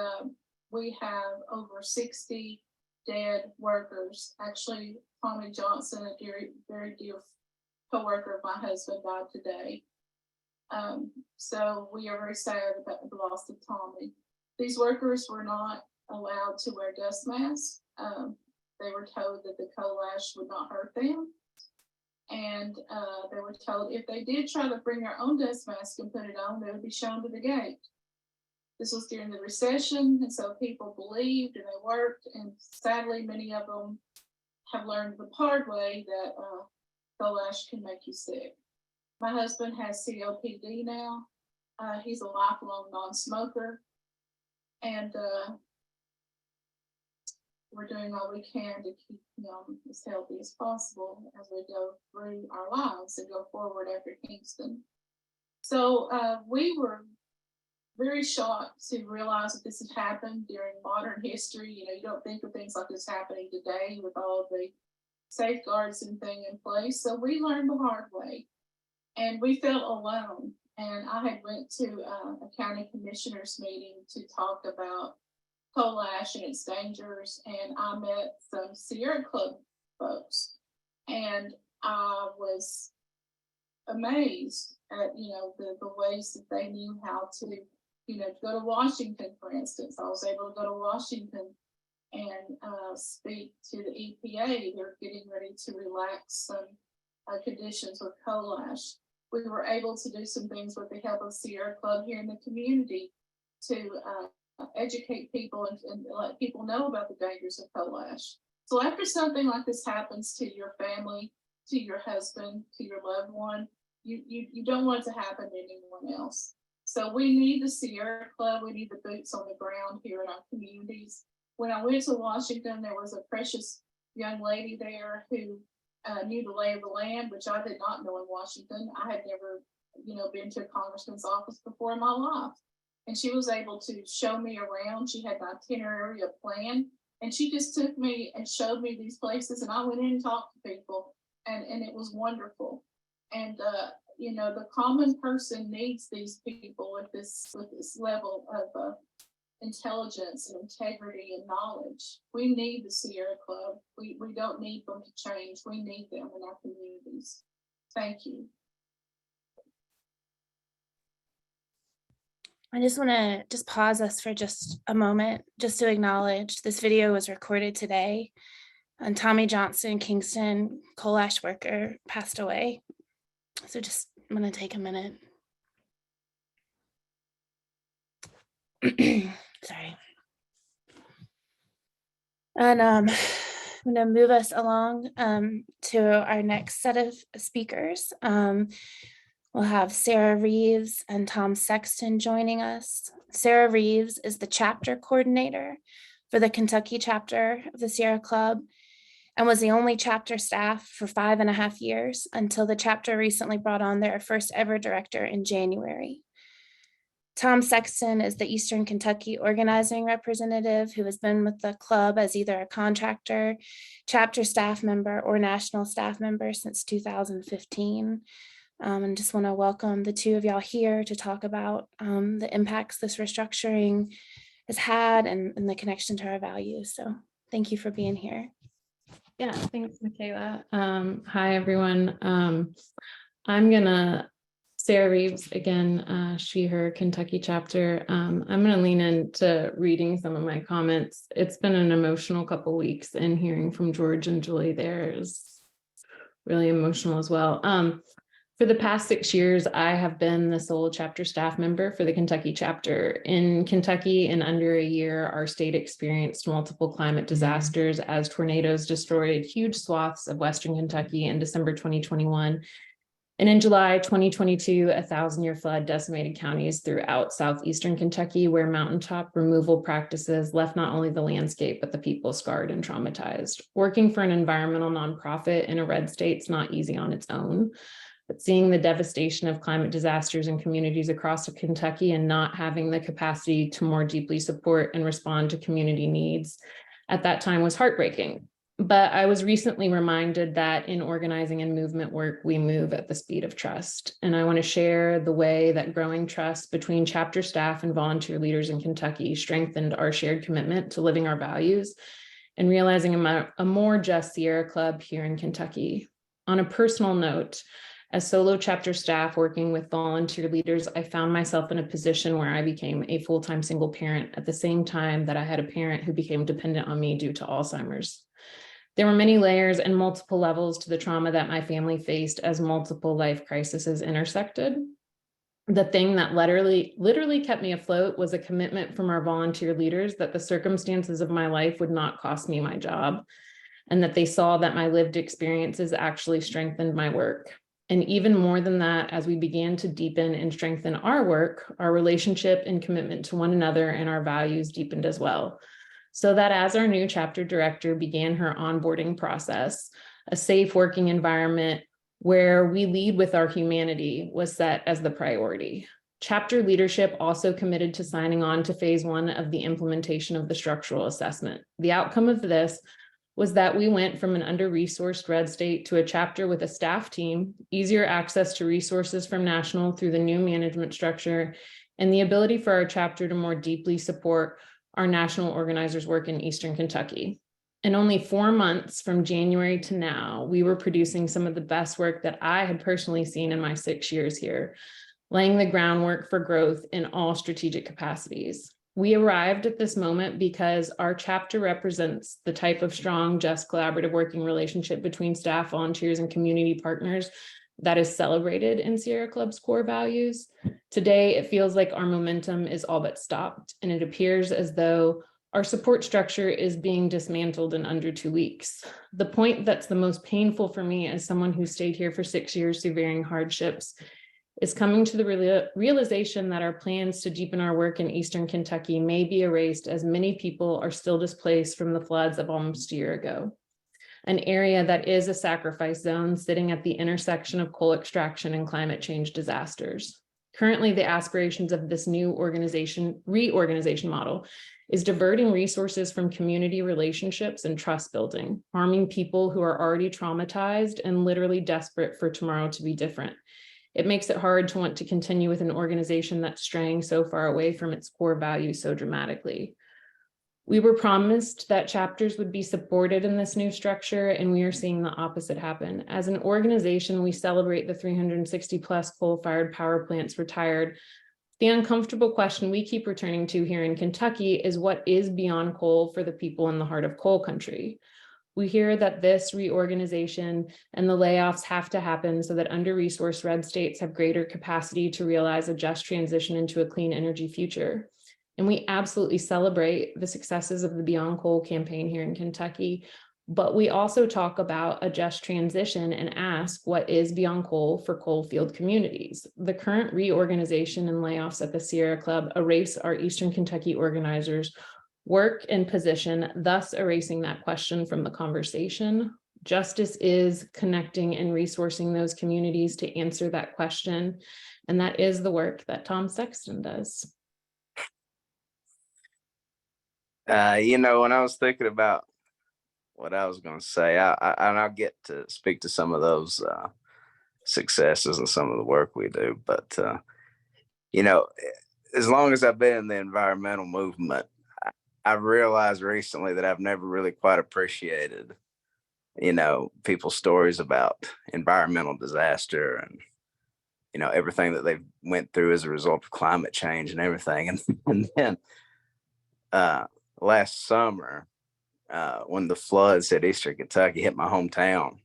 we have over 60 dead workers. Actually, Tommy Johnson, a very dear co-worker of my husband, died today. So we are very sad about the loss of Tommy. These workers were not allowed to wear dust masks. They were told that the coal ash would not hurt them. And they were told if they did try to bring their own dust mask and put it on, they would be shown to the gate. This was during the recession, and so people believed and they worked, and sadly, many of them have learned the hard way that coal ash can make you sick. My husband has COPD now. He's a lifelong non-smoker, and we're doing all we can to keep him as healthy as possible as we go through our lives and go forward after Kingston. So we were very shocked to realize that this had happened during modern history. You don't think of things like this happening today with all of the safeguards and things in place. So we learned the hard way, and we felt alone. And I had went to a county commissioners meeting to talk about coal ash and its dangers, and I met some Sierra Club folks, and I was amazed at the ways that they knew how to go to Washington, for instance. I was able to go to Washington and speak to the EPA. They're getting ready to relax some conditions with coal ash. We were able to do some things with the help of Sierra Club here in the community to educate people and let people know about the dangers of coal ash. So after something like this happens to your family, to your husband, to your loved one, you don't want it to happen to anyone else. So we need the Sierra Club. We need the boots on the ground here in our communities. When I went to Washington, there was a precious young lady there who knew the lay of the land, which I did not know in Washington. I had never, been to a congressman's office before in my life. And she was able to show me around. She had an itinerary, a plan, and she just took me and showed me these places. And I went in and talked to people, and it was wonderful. And the common person needs these people with this level of intelligence and integrity and knowledge. We need the Sierra Club. We don't need them to change. We need them in our communities. Thank you. I just want to pause us for just a moment, just to acknowledge this video was recorded today, and Tommy Johnson, Kingston coal ash worker, passed away. So just I'm going to take a minute. Sorry. And I'm going to move us along to our next set of speakers. We'll have Sarah Reeves and Tom Sexton joining us. Sarah Reeves is the chapter coordinator for the Kentucky chapter of the Sierra Club and was the only chapter staff for 5.5 years until the chapter recently brought on their first ever director in January. Tom Sexton is the Eastern Kentucky organizing representative who has been with the club as either a contractor, chapter staff member, or national staff member since 2015. And just want to welcome the two of y'all here to talk about the impacts this restructuring has had and the connection to our values. So thank you for being here. Yeah, thanks, Michaela. Hi, everyone. Sarah Reeves, again, she, her Kentucky chapter. I'm gonna lean into reading some of my comments. It's been an emotional couple of weeks, and hearing from George and Julie there is really emotional as well. For the past 6 years, I have been the sole chapter staff member for the Kentucky chapter. In Kentucky, in under a year, our state experienced multiple climate disasters as tornadoes destroyed huge swaths of Western Kentucky in December 2021. And in July 2022, a 1,000-year flood decimated counties throughout southeastern Kentucky, where mountaintop removal practices left not only the landscape, but the people scarred and traumatized. Working for an environmental nonprofit in a red state is not easy on its own. but seeing the devastation of climate disasters in communities across Kentucky and not having the capacity to more deeply support and respond to community needs at that time was heartbreaking. But I was recently reminded that in organizing and movement work, we move at the speed of trust. And I want to share the way that growing trust between chapter staff and volunteer leaders in Kentucky strengthened our shared commitment to living our values and realizing a more just Sierra Club here in Kentucky. On a personal note, as solo chapter staff working with volunteer leaders, I found myself in a position where I became a full-time single parent at the same time that I had a parent who became dependent on me due to Alzheimer's. There were many layers and multiple levels to the trauma that my family faced as multiple life crises intersected. The thing that literally kept me afloat was a commitment from our volunteer leaders that the circumstances of my life would not cost me my job, and that they saw that my lived experiences actually strengthened my work. And even more than that, as we began to deepen and strengthen our work, our relationship and commitment to one another and our values deepened as well. So that as our new chapter director began her onboarding process, a safe working environment where we lead with our humanity was set as the priority. Chapter leadership also committed to signing on to phase 1 of the implementation of the structural assessment. The outcome of this was that we went from an under-resourced red state to a chapter with a staff team, easier access to resources from national through the new management structure, and the ability for our chapter to more deeply support our national organizers' work in Eastern Kentucky. In only 4 months from January to now, we were producing some of the best work that I had personally seen in my 6 years here, laying the groundwork for growth in all strategic capacities. We arrived at this moment because our chapter represents the type of strong, just collaborative working relationship between staff, volunteers, and community partners that is celebrated in Sierra Club's core values. Today, it feels like our momentum is all but stopped, and it appears as though our support structure is being dismantled in under 2 weeks. The point that's the most painful for me as someone who stayed here for 6 years through varying hardships is coming to the realization that our plans to deepen our work in Eastern Kentucky may be erased as many people are still displaced from the floods of almost a year ago. An area that is a sacrifice zone sitting at the intersection of coal extraction and climate change disasters. Currently, the aspirations of this new reorganization model is diverting resources from community relationships and trust building, harming people who are already traumatized and literally desperate for tomorrow to be different. It makes it hard to want to continue with an organization that's straying so far away from its core values so dramatically. We were promised that chapters would be supported in this new structure, and we are seeing the opposite happen. As an organization, we celebrate the 360 plus coal-fired power plants retired. The uncomfortable question we keep returning to here in Kentucky is what is beyond coal for the people in the heart of coal country? We hear that this reorganization and the layoffs have to happen so that under-resourced red states have greater capacity to realize a just transition into a clean energy future. And we absolutely celebrate the successes of the Beyond Coal campaign here in Kentucky, but we also talk about a just transition and ask what is beyond coal for coal field communities. The current reorganization and layoffs at the Sierra Club erase our Eastern Kentucky organizers' work and position, thus erasing that question from the conversation. Justice is connecting and resourcing those communities to answer that question, and that is the work that Tom Sexton does. You know, when I was thinking about what I was going to say, I'll get to speak to some of those successes and some of the work we do. But, you know, as long as I've been in the environmental movement, I've realized recently that I've never really quite appreciated, you know, people's stories about environmental disaster and, you know, everything that they've went through as a result of climate change and everything. And then last summer, when the floods at Eastern Kentucky hit my hometown,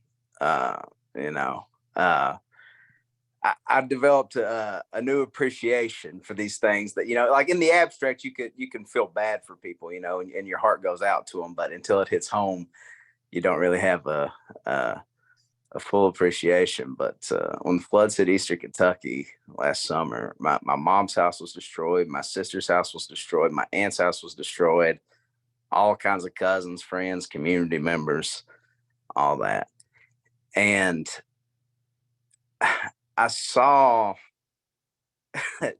you know, I developed a new appreciation for these things that, you know, like in the abstract, you can feel bad for people, you know, and your heart goes out to them. But until it hits home, you don't really have a full appreciation. But when the floods hit Eastern Kentucky last summer, my mom's house was destroyed. My sister's house was destroyed. My aunt's house was destroyed. All kinds of cousins, friends, community members, all that. And I saw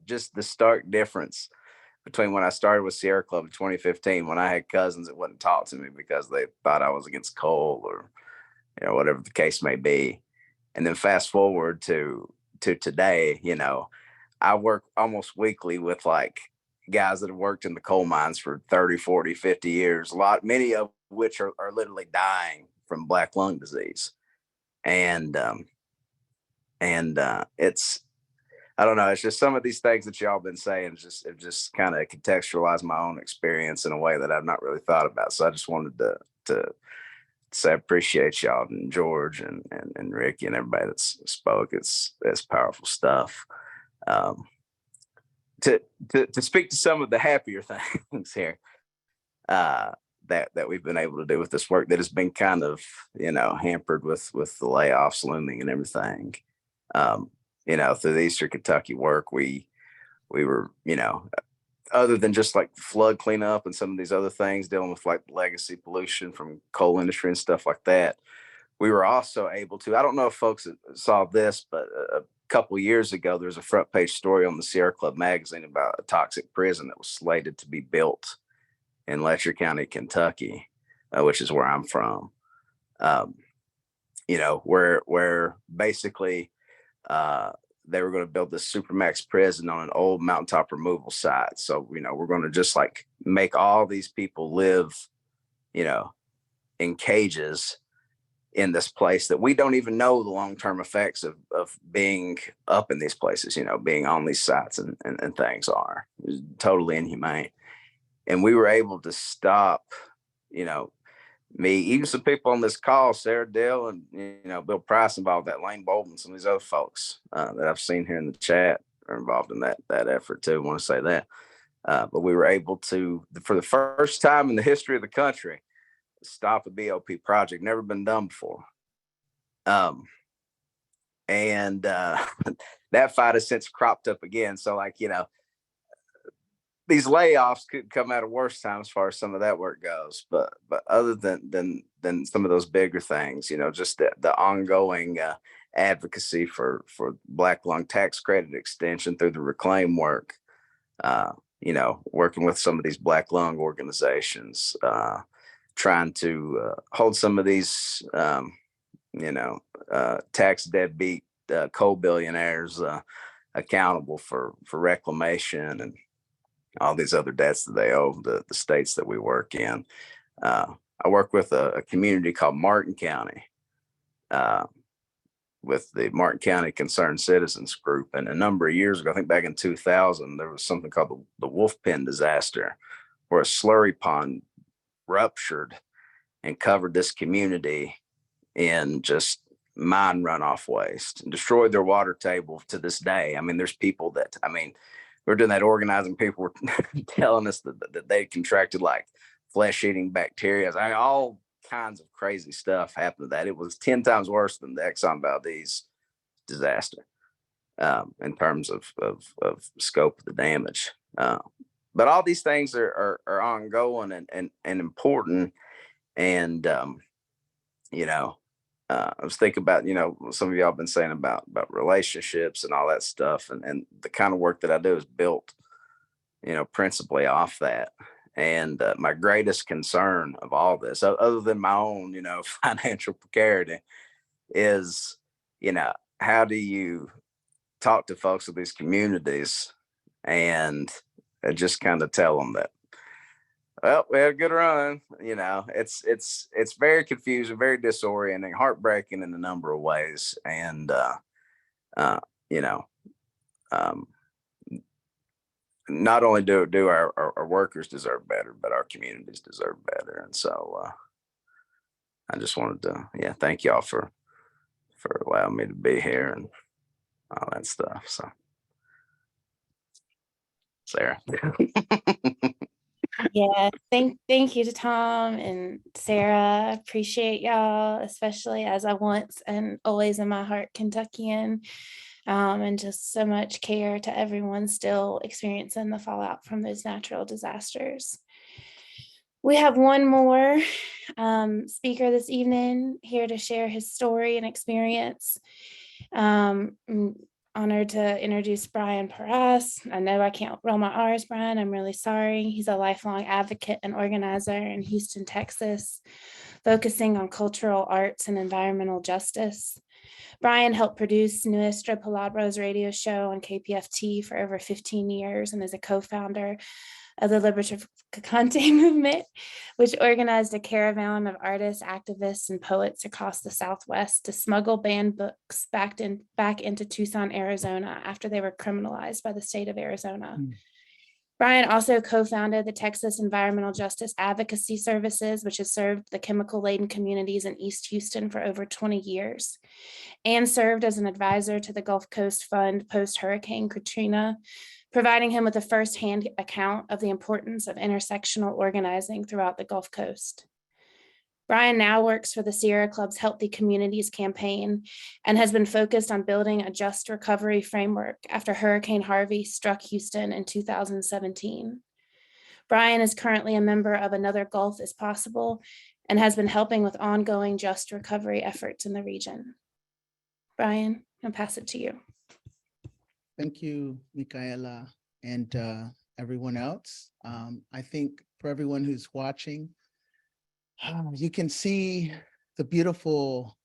just the stark difference between when I started with Sierra Club in 2015, when I had cousins that wouldn't talk to me because they thought I was against coal or, you know, whatever the case may be. And then fast forward to today, you know, I work almost weekly with like guys that have worked in the coal mines for 30, 40, 50 years, many of which are literally dying from black lung disease. And it's, I don't know, it's just some of these things that y'all been saying it just kind of contextualized my own experience in a way that I've not really thought about. So I just wanted to say I appreciate y'all and George and Ricky and everybody that's spoke. It's powerful stuff. To speak to some of the happier things here that we've been able to do with this work that has been kind of, you know, hampered with the layoffs looming and everything. You know, through the Eastern Kentucky work, we were, you know, other than just like flood cleanup and some of these other things dealing with like legacy pollution from coal industry and stuff like that, we were also able to, I don't know if folks saw this, but a couple of years ago, there was a front page story on the Sierra Club magazine about a toxic prison that was slated to be built in Letcher County, Kentucky, which is where I'm from. You know, where basically they were going to build this supermax prison on an old mountaintop removal site. So, you know, we're going to just like make all these people live, you know, in cages in this place that we don't even know the long-term effects of being up in these places, you know, being on these sites and things are totally inhumane. And we were able to stop, you know, me, even some people on this call, Sarah Dale and, you know, Bill Price involved, that Lane Bolton, some of these other folks that I've seen here in the chat are involved in that effort too. I want to say that. But we were able to, for the first time in the history of the country, stop a BOP project, never been done before. And that fight has since cropped up again. So like, you know, these layoffs could come at a worse time as far as some of that work goes, but other than some of those bigger things, you know, just the ongoing advocacy for black lung tax credit extension through the Reclaim work, you know, working with some of these black lung organizations, trying to hold some of these, you know, tax deadbeat coal billionaires accountable for reclamation and all these other debts that they owe the states that we work in. I work with a community called Martin County, with the Martin County Concerned Citizens Group. And a number of years ago, I think back in 2000, there was something called the Wolf Pen disaster, where a slurry pond ruptured and covered this community in just mine runoff waste and destroyed their water table to this day. I mean, there's people that, I mean, we're doing that organizing. People were telling us that they contracted like flesh-eating bacteria. I mean, all kinds of crazy stuff happened to that. It was 10 times worse than the Exxon Valdez disaster in terms of scope of the damage. But all these things are ongoing and important. And, you know, I was thinking about, you know, some of y'all have been saying about relationships and all that stuff. And the kind of work that I do is built, you know, principally off that. And my greatest concern of all this, other than my own, you know, financial precarity, is, you know, how do you talk to folks of these communities and just kind of tell them that, well, we had a good run. You know, it's very confusing, very disorienting, heartbreaking in a number of ways. And, you know, not only do our workers deserve better, but our communities deserve better. And so I just wanted to, yeah, thank y'all for allowing me to be here and all that stuff. So, Sarah. Yeah, thank you to Tom and Sarah. Appreciate y'all, especially as I once and always in my heart Kentuckian, and just so much care to everyone still experiencing the fallout from those natural disasters. We have one more speaker this evening here to share his story and experience. Honored to introduce Brian Perez. I know I can't roll my R's, Brian. I'm really sorry. He's a lifelong advocate and organizer in Houston, Texas, focusing on cultural arts and environmental justice. Brian helped produce Nuestra Palabras radio show on KPFT for over 15 years and is a co-founder of the Libertacante movement, which organized a caravan of artists, activists, and poets across the Southwest to smuggle banned books back into Tucson, Arizona, after they were criminalized by the state of Arizona. Brian also co-founded the Texas Environmental Justice Advocacy Services, which has served the chemical-laden communities in East Houston for over 20 years, and served as an advisor to the Gulf Coast Fund post-Hurricane Katrina, providing him with a firsthand account of the importance of intersectional organizing throughout the Gulf Coast. Brian now works for the Sierra Club's Healthy Communities campaign and has been focused on building a just recovery framework after Hurricane Harvey struck Houston in 2017. Brian is currently a member of Another Gulf is Possible and has been helping with ongoing just recovery efforts in the region. Brian, I'll pass it to you. Thank you, Micaela, and everyone else. I think for everyone who's watching, you can see the beautiful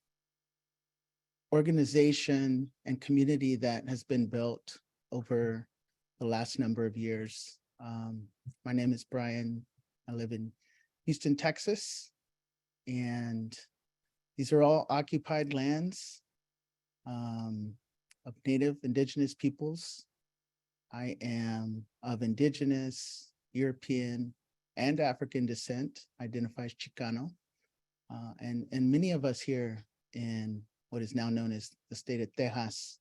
organization and community that has been built over the last number of years. My name is Brian. I live in Houston, Texas, and these are all occupied lands of Native Indigenous peoples. I am of Indigenous, European, and African descent, identifies Chicano. And many of us here in what is now known as the state of Texas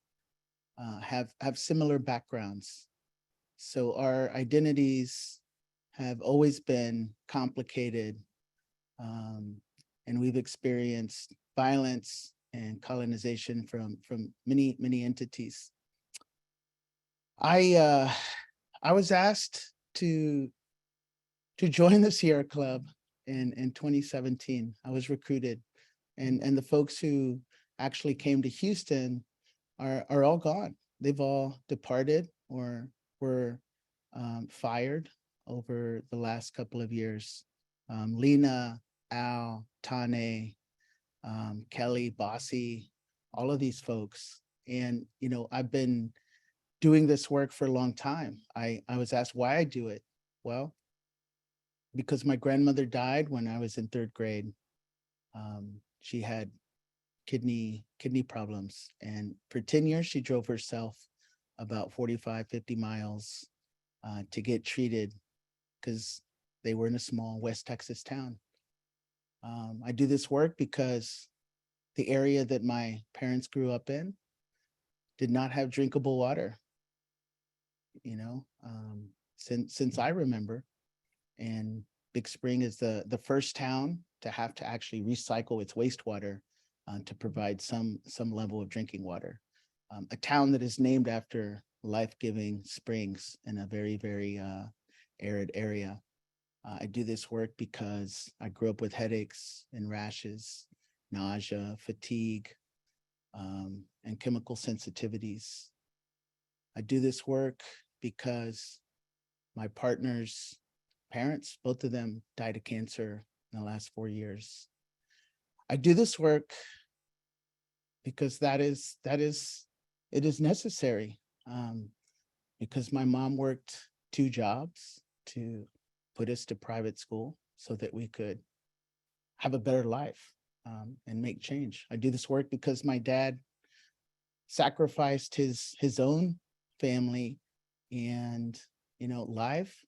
have similar backgrounds. So our identities have always been complicated, and we've experienced violence and colonization from many entities. I was asked to join the Sierra Club in 2017. I was recruited, and the folks who actually came to Houston are all gone. They've all departed or were fired over the last couple of years. Lena, Al, Tane, Kelly, Bossy, all of these folks. And, you know, I've been doing this work for a long time. I was asked why I do it. Well, because my grandmother died when I was in 3rd grade. She had kidney problems. And for 10 years, she drove herself about 45, 50 miles to get treated because they were in a small West Texas town. I do this work because the area that my parents grew up in did not have drinkable water, you know, since I remember. And Big Spring is the first town to have to actually recycle its wastewater to provide some level of drinking water. A town that is named after life-giving springs in a very, very arid area. I do this work because I grew up with headaches and rashes, nausea, fatigue, and chemical sensitivities. I do this work because my partner's parents, both of them died of cancer in the last 4 years. I do this work because it is necessary, because my mom worked 2 jobs to put us to private school so that we could have a better life and make change. I do this work because my dad sacrificed his own family and, you know, life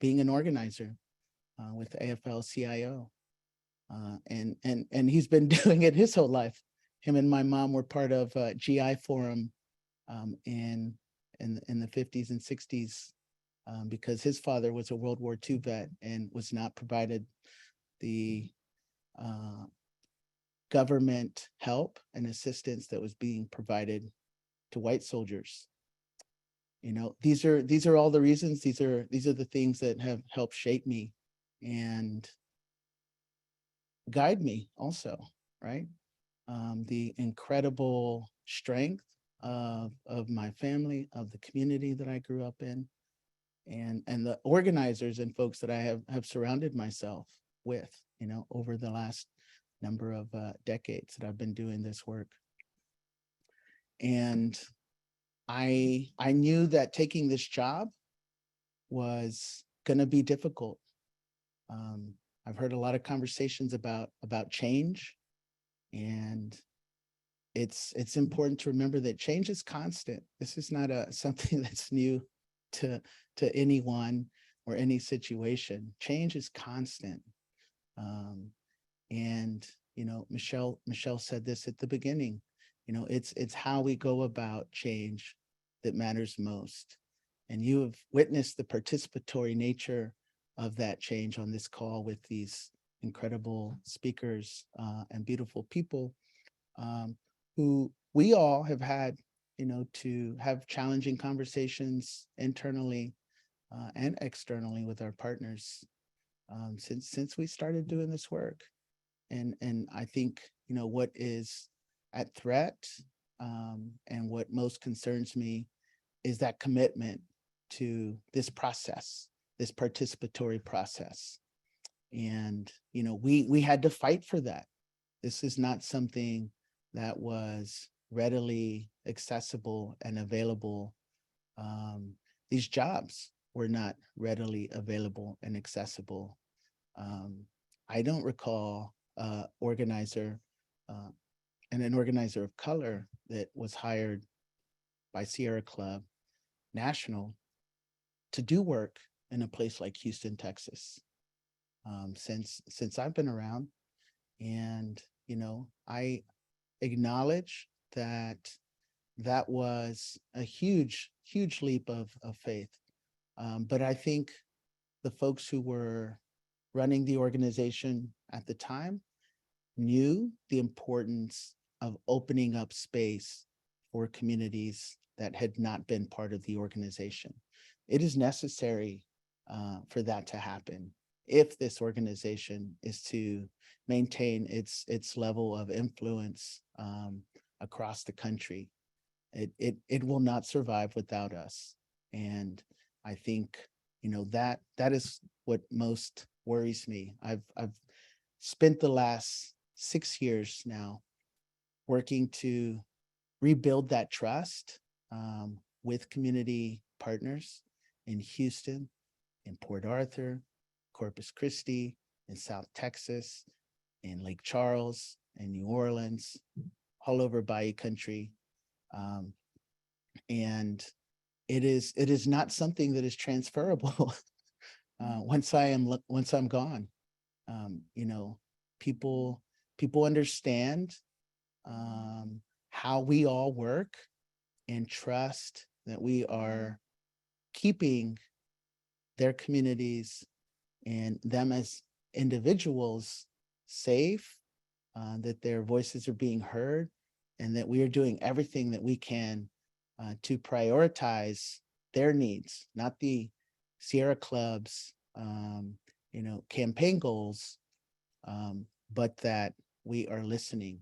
being an organizer with AFL-CIO. And he's been doing it his whole life. Him and my mom were part of GI Forum in the 50s and 60s because his father was a World War II vet and was not provided the government help and assistance that was being provided to white soldiers. You know, these are all the reasons. These are the things that have helped shape me and guide me also, right? the incredible strength of my family, of the community that I grew up in, and the organizers and folks that I have surrounded myself with, you know, over the last number of decades that I've been doing this work. And I knew that taking this job was going to be difficult. I've heard a lot of conversations about change, and it's important to remember that change is constant. This is not something that's new to anyone or any situation. Change is constant. And you know, Michelle said this at the beginning. You know, it's how we go about change that matters most. And you have witnessed the participatory nature of that change on this call with these incredible speakers and beautiful people who we all have had, you know, to have challenging conversations internally and externally with our partners since we started doing this work. And I think, you know, what is at threat and what most concerns me is that commitment to this process, this participatory process. And, you know, we had to fight for that. This is not something that was readily accessible and available. These jobs were not readily available and accessible. I don't recall organizer and an organizer of color that was hired by Sierra Club National to do work in a place like Houston, Texas, since I've been around. And, you know, I acknowledge that that was a huge leap of faith. But I think the folks who were running the organization at the time knew the importance of opening up space for communities that had not been part of the organization. It is necessary for that to happen if this organization is to maintain its level of influence across the country. It will not survive without us. And I think, you know, that is what most worries me. I've spent the last 6 years now working to rebuild that trust with community partners in Houston, in Port Arthur, Corpus Christi, in South Texas, in Lake Charles, in New Orleans, all over Bayou Country. And it is not something that is transferable once I'm gone. You know, people understand how we all work and trust that we are keeping their communities and them as individuals safe, that their voices are being heard, and that we are doing everything that we can to prioritize their needs, not the Sierra Club's you know, campaign goals, but that we are listening.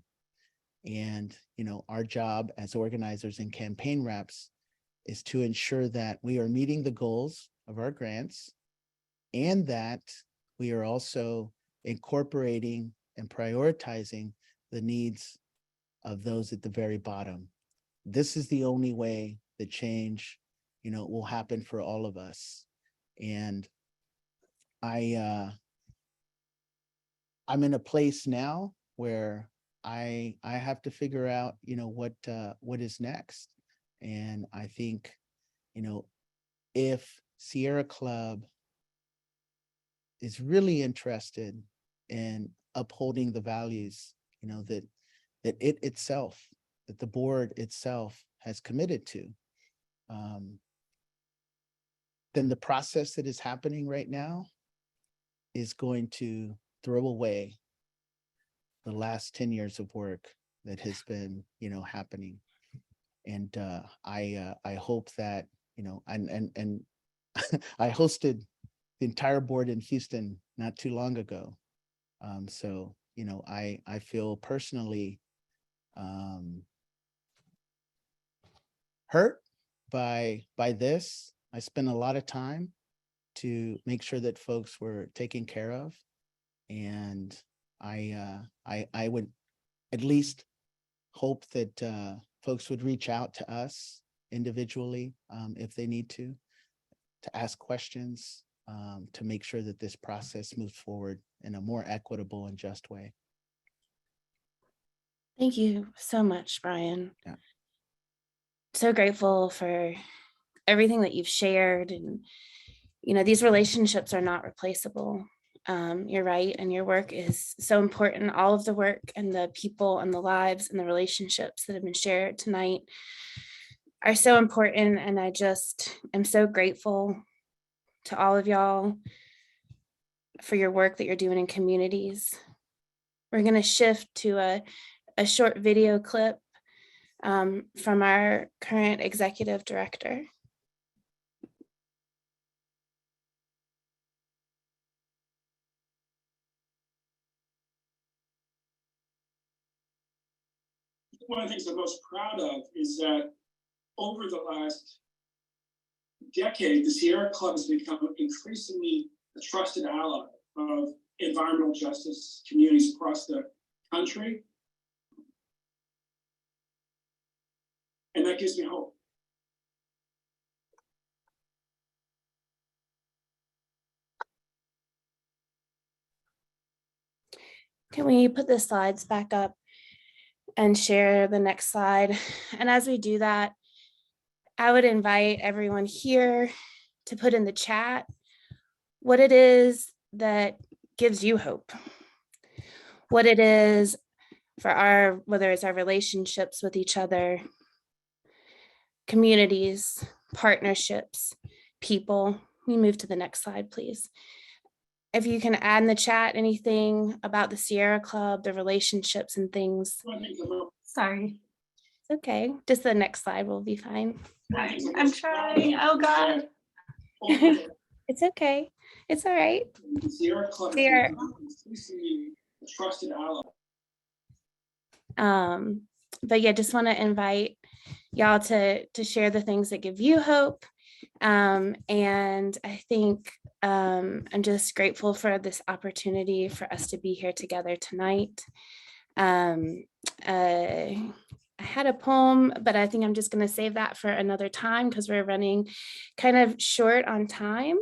And, you know, our job as organizers and campaign reps is to ensure that we are meeting the goals of our grants and that we are also incorporating and prioritizing the needs of those at the very bottom. This is the only way that change, you know, will happen for all of us. And I'm in a place now where I have to figure out, you know, what is next. And I think, you know, if Sierra Club is really interested in upholding the values, you know, that it itself, that the board itself has committed to, then the process that is happening right now is going to throw away the last 10 years of work that has been, you know, happening. And I hope that, you know, and I hosted the entire board in Houston not too long ago. So, you know, I feel personally hurt by this. I spent a lot of time to make sure that folks were taken care of. And I would at least hope that folks would reach out to us individually if they need to ask questions, to make sure that this process moves forward in a more equitable and just way. Thank you so much, Brian. Yeah. So grateful for everything that you've shared. And, you know, these relationships are not replaceable. You're right. And your work is so important. All of the work and the people and the lives and the relationships that have been shared tonight are so important. And I just am so grateful to all of y'all for your work that you're doing in communities. We're going to shift to a short video clip from our current executive director. One of the things I'm most proud of is that over the last decade, the Sierra Club has become increasingly a trusted ally of environmental justice communities across the country. And that gives me hope. Can we put the slides back up and share the next slide? And as we do that, I would invite everyone here to put in the chat what it is that gives you hope, what it is for whether it's our relationships with each other, communities, partnerships, people. We move to the next slide, please. If you can add in the chat anything about the Sierra Club, the relationships and things. Sorry. It's okay. Just the next slide will be fine. I'm trying. Oh God. It's okay. It's all right. The Sierra Club Sierra. is increasingly a trusted ally. But yeah, just want to invite y'all to share the things that give you hope. And I think I'm just grateful for this opportunity for us to be here together tonight. I had a poem, but I think I'm just going to save that for another time because we're running kind of short on time.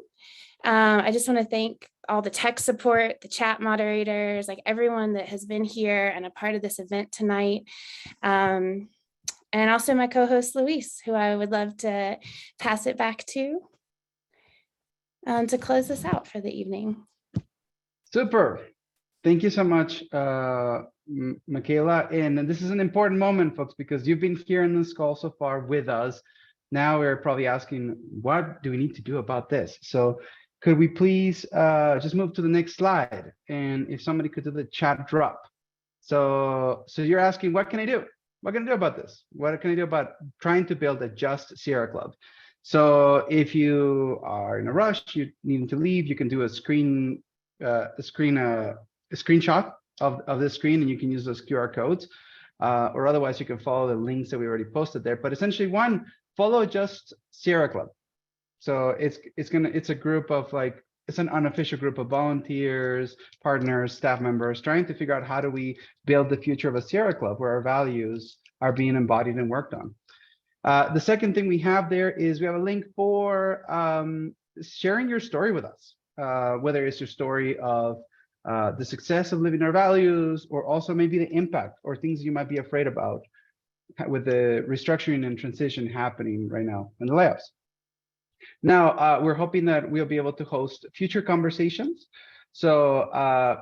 I just want to thank all the tech support, the chat moderators, like everyone that has been here and a part of this event tonight. And also my co-host Luis, who I would love to pass it back to close this out for the evening. Super. Thank you so much, Michaela. And this is an important moment, folks, because you've been here in this call so far with us. Now we're probably asking, what do we need to do about this? So could we please just move to the next slide? And if somebody could do the chat drop. So you're asking, what can I do? What can I do about this? What can I do about trying to build a just Sierra Club? So if you are in a rush, you need to leave, you can do a screenshot of this screen, and you can use those QR codes, or otherwise you can follow the links that we already posted there. But essentially, one, follow just Sierra Club. So it's a group of it's an unofficial group of volunteers, partners, staff members trying to figure out how do we build the future of a Sierra Club where our values are being embodied and worked on. The second thing we have there is we have a link for sharing your story with us, whether it's your story of the success of living our values, or also maybe the impact or things you might be afraid about with the restructuring and transition happening right now and the layoffs. Now, we're hoping that we'll be able to host future conversations. So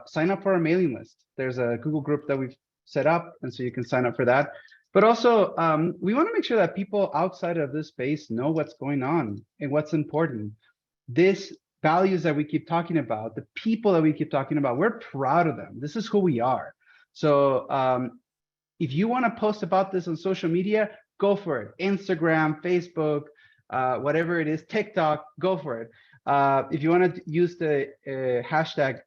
sign up for our mailing list. There's a Google group that we've set up, and so you can sign up for that. But also, we want to make sure that people outside of this space know what's going on and what's important. These values that we keep talking about, the people that we keep talking about, we're proud of them. This is who we are. So if you want to post about this on social media, go for it. Instagram, Facebook, whatever it is, TikTok, go for it. If you want to use the hashtag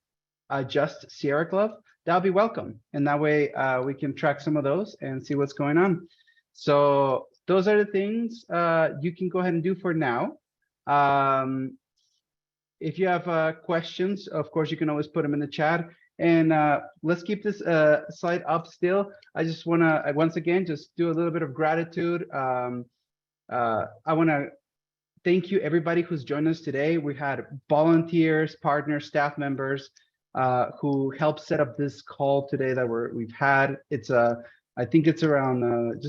Just Sierra Club, that'll be welcome. And that way we can track some of those and see what's going on. So those are the things you can go ahead and do for now. If you have questions, of course, you can always put them in the chat. And let's keep this slide up still. I just want to, once again, just do a little bit of gratitude. I want to thank you, everybody who's joined us today. We had volunteers, partners, staff members who helped set up this call today that we've had. It's I think it's around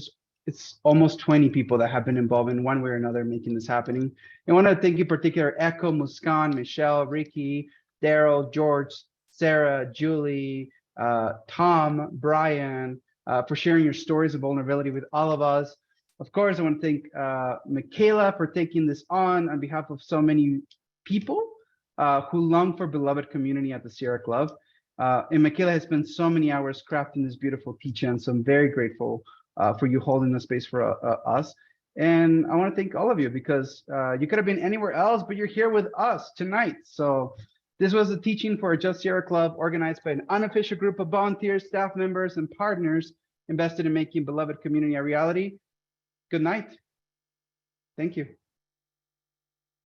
it's almost 20 people that have been involved in one way or another making this happening. I want to thank you in particular Echo, Muskan, Michelle, Ricky, Daryl, George, Sarah, Julie, Tom, Brian, for sharing your stories of vulnerability with all of us. Of course, I want to thank Michaela for taking this on behalf of so many people who long for beloved community at the Sierra Club. And Michaela has spent so many hours crafting this beautiful teach-in, so I'm very grateful for you holding the space for us. And I want to thank all of you because you could have been anywhere else, but you're here with us tonight. So this was a teaching for a Just Sierra Club organized by an unofficial group of volunteers, staff members, and partners invested in making beloved community a reality. Good night. Thank you.